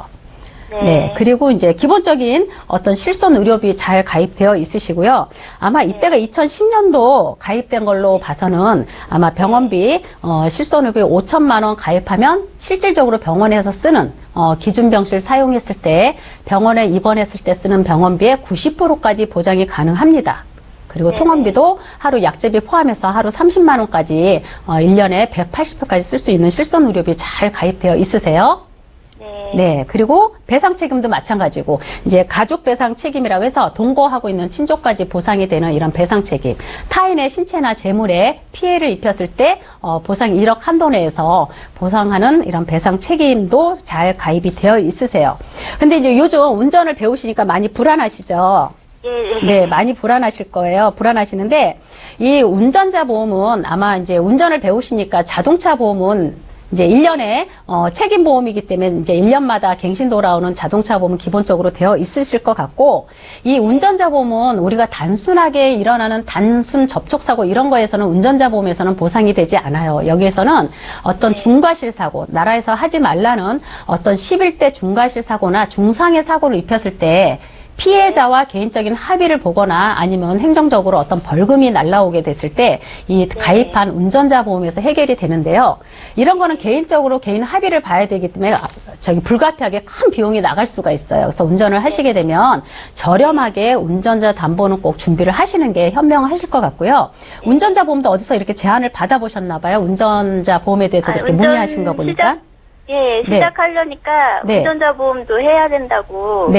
네. 그리고 이제 기본적인 어떤 실손 의료비 잘 가입되어 있으시고요. 아마 이때가 2010년도 가입된 걸로 봐서는 아마 병원비, 실손 의료비 5천만 원 가입하면 실질적으로 병원에서 쓰는, 기준병실 사용했을 때 병원에 입원했을 때 쓰는 병원비의 90%까지 보장이 가능합니다. 그리고 통원비도 하루 약제비 포함해서 하루 30만 원까지 1년에 180회까지 쓸 수 있는 실손 의료비 잘 가입되어 있으세요. 네. 그리고 배상 책임도 마찬가지고, 이제 가족 배상 책임이라고 해서 동거하고 있는 친족까지 보상이 되는 이런 배상 책임. 타인의 신체나 재물에 피해를 입혔을 때, 보상 1억 한도 내에서 보상하는 이런 배상 책임도 잘 가입이 되어 있으세요. 근데 이제 요즘 운전을 배우시니까 많이 불안하시죠? 네, 많이 불안하실 거예요. 불안하시는데, 이 운전자 보험은 아마 이제 운전을 배우시니까 자동차 보험은 이제 1년에 책임보험이기 때문에 이제 1년마다 갱신 돌아오는 자동차 보험은 기본적으로 되어 있으실 것 같고, 이 운전자 보험은 우리가 단순하게 일어나는 단순 접촉사고 이런 거에서는 운전자 보험에서는 보상이 되지 않아요. 여기에서는 어떤 중과실 사고, 나라에서 하지 말라는 어떤 11대 중과실 사고나 중상해 사고를 입혔을 때 피해자와 개인적인 합의를 보거나 아니면 행정적으로 어떤 벌금이 날라오게 됐을 때 이 가입한 운전자 보험에서 해결이 되는데요. 이런 거는 개인적으로 개인 합의를 봐야 되기 때문에 불가피하게 큰 비용이 나갈 수가 있어요. 그래서 운전을 하시게 되면 저렴하게 운전자 담보는 꼭 준비를 하시는 게 현명하실 것 같고요. 운전자 보험도 어디서 이렇게 제안을 받아보셨나 봐요. 운전자 보험에 대해서 이렇게 문의하신 거 보니까. 시작하려니까 운전자 보험도 해야 된다고.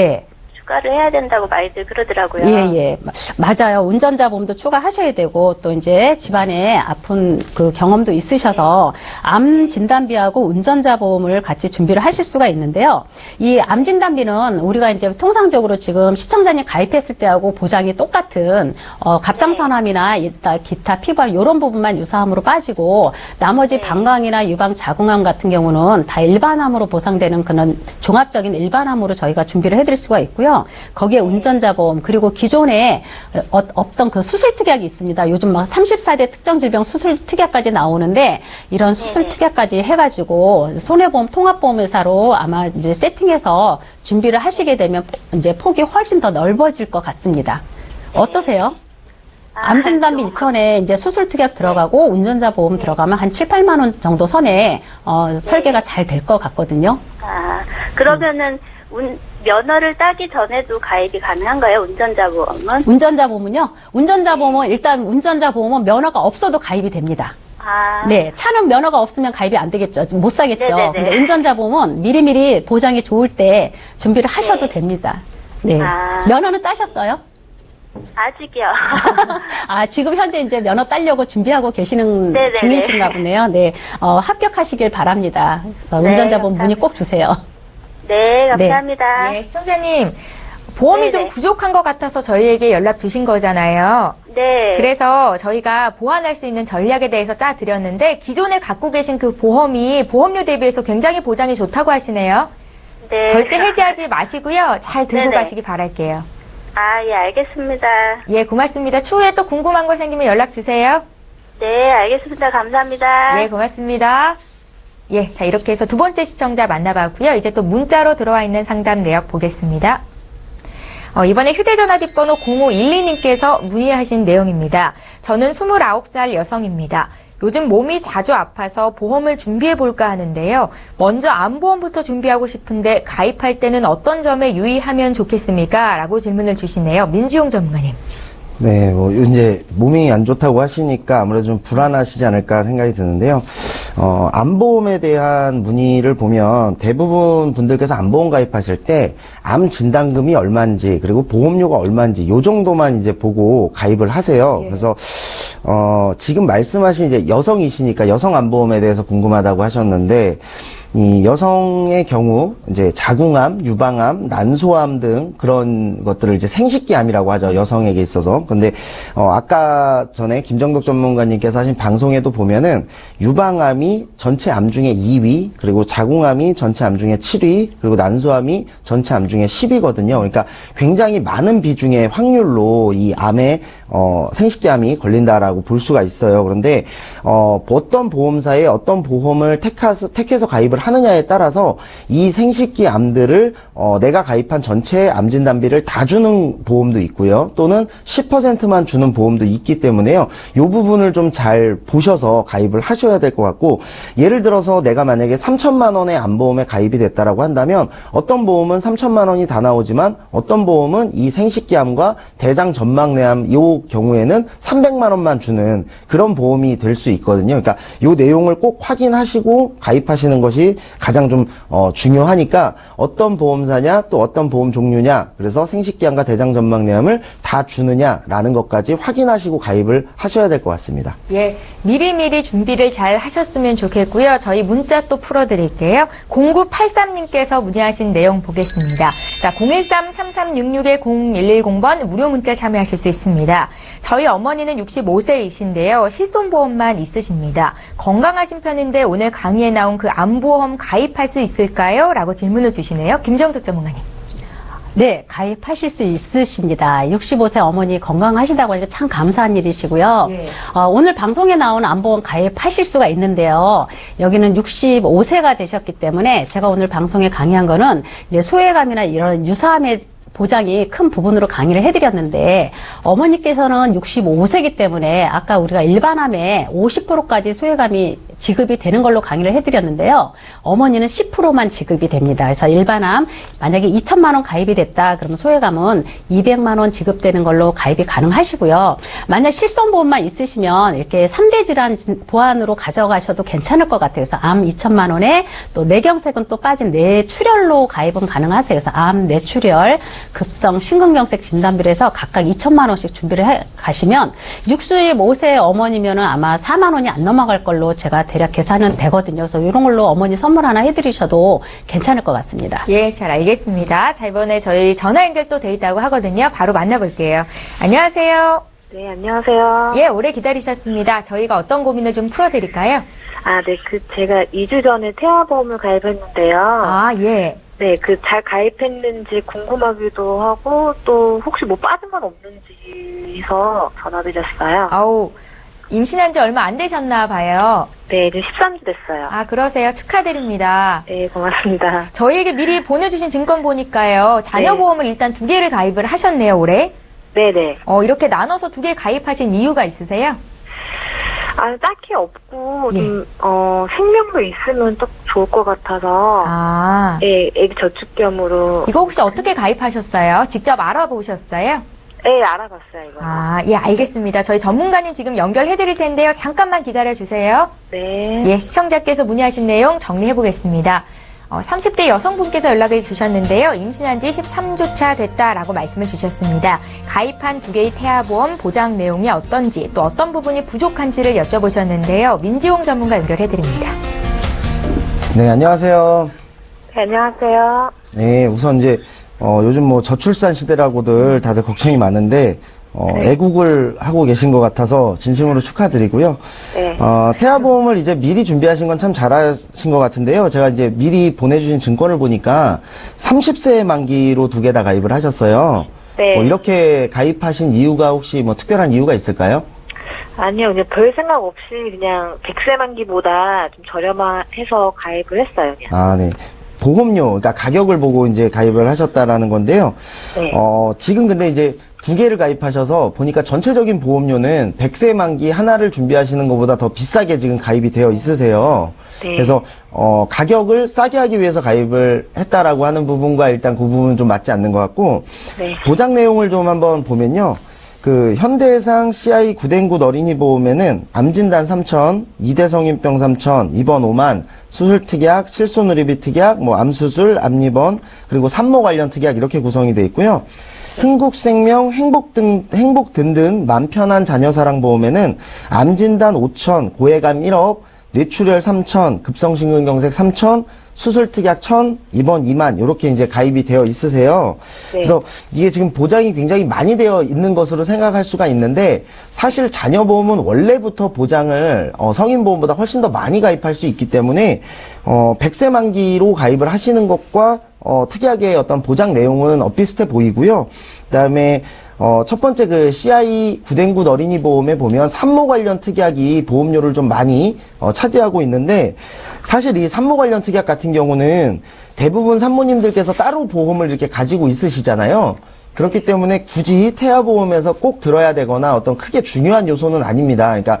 추가를 해야 된다고 많이들 그러더라고요. 예, 예. 맞아요. 운전자 보험도 추가하셔야 되고, 또 이제 집안에 아픈 그 경험도 있으셔서 암 진단비하고 운전자 보험을 같이 준비를 하실 수가 있는데요. 이 암 진단비는 우리가 이제 통상적으로 지금 시청자님 가입했을 때하고 보장이 똑같은, 갑상선암이나 기타 피부암 이런 부분만 유사암으로 빠지고, 나머지 방광이나 유방 자궁암 같은 경우는 다 일반암으로 보상되는 그런 종합적인 일반암으로 저희가 준비를 해드릴 수가 있고요. 거기에 운전자 보험, 그리고 기존에 어떤 그 수술 특약이 있습니다. 요즘 막 34대 특정질병 수술 특약까지 나오는데, 이런 수술 특약까지 해가지고 손해보험 통합보험회사로 아마 이제 세팅해서 준비를 하시게 되면 이제 폭이 훨씬 더 넓어질 것 같습니다. 어떠세요? 암 진단비 2천에 이제 수술 특약 들어가고 운전자 보험 들어가면 한 7, 8만 원 정도 선에 설계가 잘 될 것 같거든요. 아, 그러면은 면허를 따기 전에도 가입이 가능한가요? 운전자 보험은? 운전자 보험은요? 운전자 보험은 일단 운전자 보험은 면허가 없어도 가입이 됩니다. 아. 네, 차는 면허가 없으면 가입이 안 되겠죠. 못 사겠죠. 네네네. 근데 운전자 보험은 미리미리 보장이 좋을 때 준비를 하셔도 됩니다. 네. 아. 면허는 따셨어요? 아직이요. 아, 지금 현재 이제 면허 따려고 준비하고 계시는 네네네. 중이신가 보네요. 네. 합격하시길 바랍니다. 그래서 네, 운전자 보험 문의 감사합니다. 꼭 주세요. 네, 감사합니다. 예, 시청자님. 보험이 네네. 좀 부족한 것 같아서 저희에게 연락 주신 거잖아요. 네. 그래서 저희가 보완할 수 있는 전략에 대해서 짜드렸는데 기존에 갖고 계신 그 보험이 보험료 대비해서 굉장히 보장이 좋다고 하시네요. 네. 절대 해지하지 마시고요. 잘 들고 네네. 가시기 바랄게요. 아, 예, 알겠습니다. 예, 고맙습니다. 추후에 또 궁금한 거 생기면 연락 주세요. 네, 알겠습니다. 감사합니다. 예, 고맙습니다. 예, 자, 이렇게 해서 두 번째 시청자 만나봤고요. 이제 또 문자로 들어와 있는 상담 내역 보겠습니다. 이번에 휴대전화 뒷번호 0512님께서 문의하신 내용입니다. 저는 29살 여성입니다. 요즘 몸이 자주 아파서 보험을 준비해볼까 하는데요. 먼저 암보험부터 준비하고 싶은데 가입할 때는 어떤 점에 유의하면 좋겠습니까? 라고 질문을 주시네요. 민지용 전문가님. 네, 이제 몸이 안 좋다고 하시니까 아무래도 좀 불안하시지 않을까 생각이 드는데요. 암보험에 대한 문의를 보면 대부분 분들께서 암보험 가입하실 때 암 진단금이 얼마인지 그리고 보험료가 얼마인지 요 정도만 이제 보고 가입을 하세요. 그래서 지금 말씀하신 이제 여성이시니까 여성 암보험에 대해서 궁금하다고 하셨는데 이 여성의 경우 이제 자궁암, 유방암, 난소암 등 그런 것들을 이제 생식기암이라고 하죠. 여성에게 있어서. 근데 아까 전에 김정덕 전문가님께서 하신 방송에도 보면은 유방암이 전체 암 중에 2위, 그리고 자궁암이 전체 암 중에 7위, 그리고 난소암이 전체 암 중에 10위거든요. 그러니까 굉장히 많은 비중의 확률로 이 암에 생식기암이 걸린다라고 볼 수가 있어요. 그런데 어떤 보험사에 어떤 보험을 택해서 가입을 하느냐에 따라서 이 생식기 암들을 내가 가입한 전체 암 진단비를 다 주는 보험도 있고요. 또는 10%만 주는 보험도 있기 때문에요. 이 부분을 좀 잘 보셔서 가입을 하셔야 될 것 같고, 예를 들어서 내가 만약에 3천만 원의 암보험에 가입이 됐다라고 한다면 어떤 보험은 3천만 원이 다 나오지만 어떤 보험은 이 생식기암과 대장 전막내암 이 경우에는 300만 원만 주는 그런 보험이 될 수 있거든요. 그러니까 이 내용을 꼭 확인하시고 가입하시는 것이 가장 좀 중요하니까 어떤 보험사냐 또 어떤 보험 종류냐, 그래서 생식기암과 대장 전막내암을 다 주느냐라는 것까지 확인하시고 가입을 하셔야 될 것 같습니다. 예, 미리미리 준비를 잘 하셨으면 좋겠고요. 저희 문자 또 풀어드릴게요. 0983님께서 문의하신 내용 보겠습니다. 자, 013-3366-0110번 무료 문자 참여하실 수 있습니다. 저희 어머니는 65세이신데요. 실손보험만 있으십니다. 건강하신 편인데 오늘 강의에 나온 그 암보험 가입할 수 있을까요? 라고 질문을 주시네요. 김정득 전문가님. 네, 가입하실 수 있으십니다. 65세 어머니 건강하시다고 하니까 참 감사한 일이시고요. 예. 오늘 방송에 나온 암보험 가입하실 수가 있는데요. 여기는 65세가 되셨기 때문에 제가 오늘 방송에 강의한 거는 이제 소외감이나 이런 유사암의 보장이 큰 부분으로 강의를 해드렸는데, 어머니께서는 65세이기 때문에 아까 우리가 일반암에 50%까지 소외감이 지급이 되는 걸로 강의를 해드렸는데요. 어머니는 10%만 지급이 됩니다. 그래서 일반암 만약에 2천만 원 가입이 됐다 그러면 소외감은 200만 원 지급되는 걸로 가입이 가능하시고요. 만약 실손보험만 있으시면 이렇게 3대 질환 보완으로 가져가셔도 괜찮을 것 같아요. 그래서 암 2천만 원에 또 뇌경색은 또 빠진 뇌출혈로 가입은 가능하세요. 그래서 암, 뇌출혈, 급성 심근경색 진단비를 해서 각각 2천만 원씩 준비를 해 가시면 65세 어머니면은 아마 4만 원이 안 넘어갈 걸로 제가 대략 계산은 되거든요. 그래서 이런 걸로 어머니 선물 하나 해드리셔도 괜찮을 것 같습니다. 예, 잘 알겠습니다. 자, 이번에 저희 전화 연결 또 돼 있다고 하거든요. 바로 만나볼게요. 안녕하세요. 네, 안녕하세요. 예, 오래 기다리셨습니다. 저희가 어떤 고민을 좀 풀어드릴까요? 네, 제가 2주 전에 태아보험을 가입했는데요. 아, 예. 네, 잘 가입했는지 궁금하기도 하고, 또 혹시 뭐 빠진 건 없는지 해서 전화드렸어요. 아우, 임신한 지 얼마 안 되셨나 봐요. 네, 이제 13주 됐어요. 아, 그러세요. 축하드립니다. 네, 고맙습니다. 저희에게 미리 보내주신 증권 보니까요. 자녀보험을 일단 2개를 가입을 하셨네요, 올해. 네네. 이렇게 나눠서 2개 가입하신 이유가 있으세요? 딱히 없고, 예. 생명도 있으면 딱 좋을 것 같아서. 아. 네, 애기 저축겸으로. 이거 혹시 어떻게 가입하셨어요? 직접 알아보셨어요? 네, 알아봤어요, 이거. 아, 예, 알겠습니다. 저희 전문가님 지금 연결해드릴 텐데요. 잠깐만 기다려주세요. 네. 예, 시청자께서 문의하신 내용 정리해보겠습니다. 30대 여성분께서 연락을 주셨는데요. 임신한 지 13주차 됐다라고 말씀을 주셨습니다. 가입한 2개의 태아보험 보장 내용이 어떤지 또 어떤 부분이 부족한지를 여쭤보셨는데요. 민지홍 전문가 연결해드립니다. 네, 안녕하세요. 네, 안녕하세요. 네, 우선 이제 요즘 뭐 저출산 시대라고들 다들 걱정이 많은데 네. 애국을 하고 계신 것 같아서 진심으로 축하드리고요. 네. 태아보험을 이제 미리 준비하신 건 참 잘하신 것 같은데요. 제가 이제 미리 보내주신 증권을 보니까 30세 만기로 2개 다 가입을 하셨어요. 네. 이렇게 가입하신 이유가 혹시 뭐 특별한 이유가 있을까요? 아니요, 그냥 별 생각 없이 그냥 100세 만기보다 좀 저렴해서 가입을 했어요, 그냥. 아, 네. 보험료, 그러니까 가격을 보고 이제 가입을 하셨다라는 건데요. 네. 지금 근데 이제 2개를 가입하셔서 보니까 전체적인 보험료는 100세 만기 하나를 준비하시는 것보다 더 비싸게 지금 가입이 되어 있으세요. 네. 그래서 가격을 싸게 하기 위해서 가입을 했다라고 하는 부분과 일단 그 부분은 좀 맞지 않는 것 같고, 네. 보장 내용을 좀 한번 보면요. 현대해상 CI 9대9 어린이 보험에는 암진단 3,000, 2대 성인병 3,000, 입원 5만, 수술 특약, 실손의료비 특약, 암수술, 암입원, 그리고 산모 관련 특약 이렇게 구성이 되어 있고요. 흥국생명, 행복든든 맘편한 자녀사랑 보험에는 암진단 5,000, 고해감 1억, 뇌출혈 3,000, 급성심근경색 3,000, 수술 특약 1,000, 입원 2만 이렇게 이제 가입이 되어 있으세요. 네. 그래서 이게 지금 보장이 굉장히 많이 되어 있는 것으로 생각할 수가 있는데 사실 자녀보험은 원래부터 보장을 성인보험보다 훨씬 더 많이 가입할 수 있기 때문에 100세 만기로 가입을 하시는 것과 특이하게 어떤 보장 내용은 엇비슷해 보이고요. 그다음에 첫 번째 CI 9대9 어린이 보험에 보면 산모 관련 특약이 보험료를 좀 많이 차지하고 있는데 사실 이 산모 관련 특약 같은 경우는 대부분 산모님들께서 따로 보험을 이렇게 가지고 있으시잖아요. 그렇기 때문에 굳이 태아보험에서 꼭 들어야 되거나 어떤 크게 중요한 요소는 아닙니다. 그러니까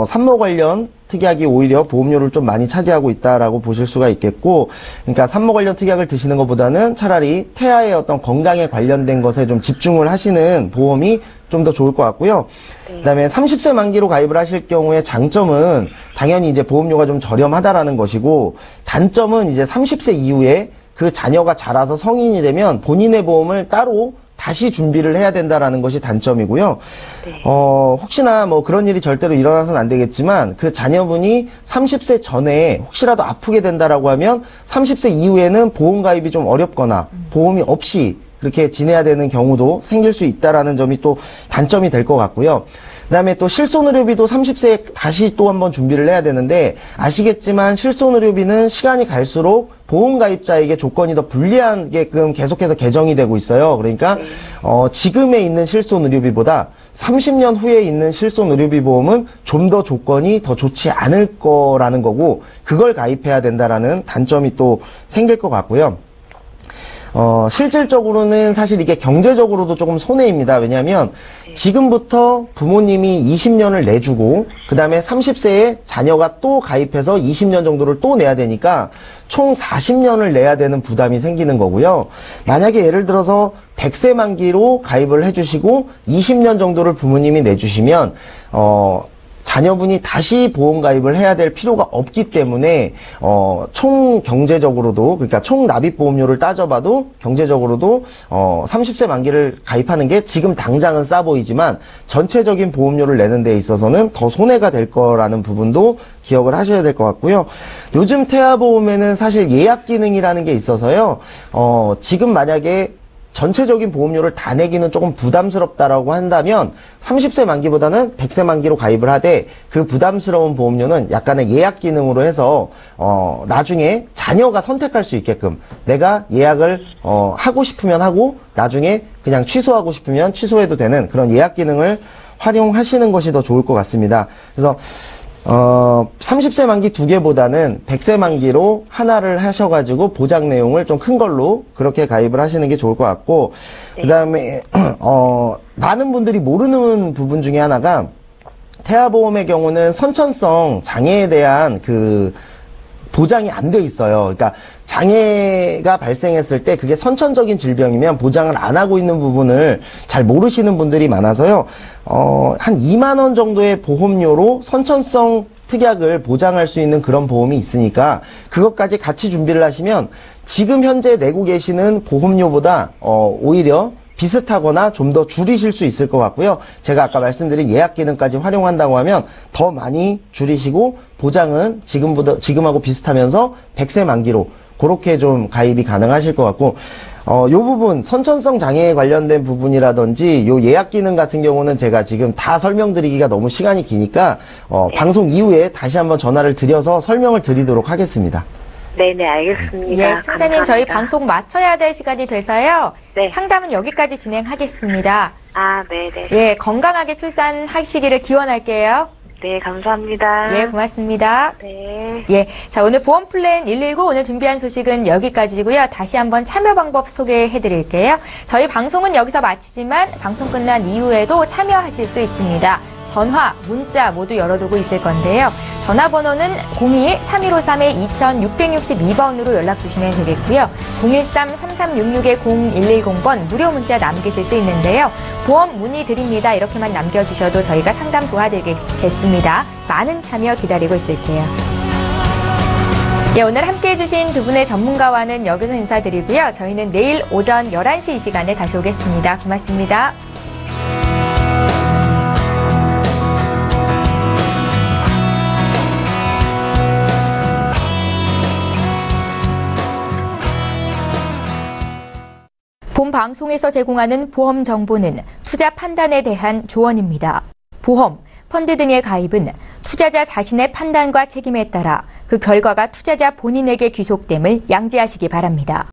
산모 관련 특약이 오히려 보험료를 좀 많이 차지하고 있다라고 보실 수가 있겠고, 그러니까 산모 관련 특약을 드시는 것보다는 차라리 태아의 어떤 건강에 관련된 것에 좀 집중을 하시는 보험이 좀 더 좋을 것 같고요. 그다음에 30세 만기로 가입을 하실 경우에 장점은 당연히 이제 보험료가 좀 저렴하다라는 것이고, 단점은 이제 30세 이후에 그 자녀가 자라서 성인이 되면 본인의 보험을 따로 다시 준비를 해야 된다라는 것이 단점이고요. 네. 혹시나 그런 일이 절대로 일어나서는 안 되겠지만 그 자녀분이 30세 전에 혹시라도 아프게 된다라고 하면 30세 이후에는 보험 가입이 좀 어렵거나 보험이 없이 그렇게 지내야 되는 경우도 생길 수 있다라는 점이 또 단점이 될 것 같고요. 그다음에 또 실손의료비도 30세에 다시 또 한번 준비를 해야 되는데 아시겠지만 실손의료비는 시간이 갈수록 보험가입자에게 조건이 더 불리하게끔 계속해서 개정이 되고 있어요. 그러니까 지금에 있는 실손의료비보다 30년 후에 있는 실손의료비 보험은 좀 더 조건이 더 좋지 않을 거라는 거고 그걸 가입해야 된다라는 단점이 또 생길 것 같고요. 실질적으로는 사실 이게 경제적으로도 조금 손해입니다. 왜냐하면 지금부터 부모님이 20년을 내주고 그 다음에 30세에 자녀가 또 가입해서 20년 정도를 또 내야 되니까 총 40년을 내야 되는 부담이 생기는 거고요. 만약에 예를 들어서 100세 만기로 가입을 해주시고 20년 정도를 부모님이 내주시면 자녀분이 다시 보험 가입을 해야 될 필요가 없기 때문에 총 경제적으로도, 그러니까 총 납입 보험료를 따져봐도 경제적으로도 30세 만기를 가입하는 게 지금 당장은 싸 보이지만 전체적인 보험료를 내는 데 있어서는 더 손해가 될 거라는 부분도 기억을 하셔야 될 것 같고요. 요즘 태아보험에는 사실 예약 기능이라는 게 있어서요. 지금 만약에 전체적인 보험료를 다 내기는 조금 부담스럽다라고 한다면 30세 만기보다는 100세 만기로 가입을 하되 그 부담스러운 보험료는 약간의 예약 기능으로 해서 나중에 자녀가 선택할 수 있게끔 내가 예약을 하고 싶으면 하고 나중에 그냥 취소하고 싶으면 취소해도 되는 그런 예약 기능을 활용하시는 것이 더 좋을 것 같습니다. 그래서 30세 만기 2개보다는 100세 만기로 하나를 하셔가지고 보장 내용을 좀 큰 걸로 그렇게 가입을 하시는 게 좋을 것 같고, 그 다음에, 많은 분들이 모르는 부분 중에 하나가 태아보험의 경우는 선천성 장애에 대한 보장이 안 돼 있어요. 그러니까 장애가 발생했을 때 그게 선천적인 질병이면 보장을 안 하고 있는 부분을 잘 모르시는 분들이 많아서요. 한 2만 원 정도의 보험료로 선천성 특약을 보장할 수 있는 그런 보험이 있으니까 그것까지 같이 준비를 하시면 지금 현재 내고 계시는 보험료보다 오히려 비슷하거나 좀 더 줄이실 수 있을 것 같고요. 제가 아까 말씀드린 예약 기능까지 활용한다고 하면 더 많이 줄이시고 보장은 지금하고 비슷하면서 100세 만기로 그렇게 좀 가입이 가능하실 것 같고, 요 부분 선천성 장애에 관련된 부분이라든지 요 예약 기능 같은 경우는 제가 지금 다 설명드리기가 너무 시간이 기니까 방송 이후에 다시 한번 전화를 드려서 설명을 드리도록 하겠습니다. 네네, 알겠습니다. 예, 시청자님 저희 방송 마쳐야 될 시간이 돼서요. 네. 상담은 여기까지 진행하겠습니다. 아, 네네. 예, 건강하게 출산하시기를 기원할게요. 네, 감사합니다. 예, 고맙습니다. 네. 예, 자, 오늘 보험 플랜 119 오늘 준비한 소식은 여기까지고요. 다시 한번 참여 방법 소개해 드릴게요. 저희 방송은 여기서 마치지만 방송 끝난 이후에도 참여하실 수 있습니다. 전화, 문자 모두 열어두고 있을 건데요. 전화번호는 02-3153-2662번으로 연락 주시면 되겠고요. 013-3366-0110번 무료 문자 남기실 수 있는데요. 보험 문의 드립니다. 이렇게만 남겨주셔도 저희가 상담 도와드리겠습니다. 많은 참여 기다리고 있을게요. 예, 오늘 함께해 주신 두 분의 전문가와는 여기서 인사드리고요. 저희는 내일 오전 11시 이 시간에 다시 오겠습니다. 고맙습니다. 본 방송에서 제공하는 보험 정보는 투자 판단에 대한 조언입니다. 보험, 펀드 등의 가입은 투자자 자신의 판단과 책임에 따라 그 결과가 투자자 본인에게 귀속됨을 양지하시기 바랍니다.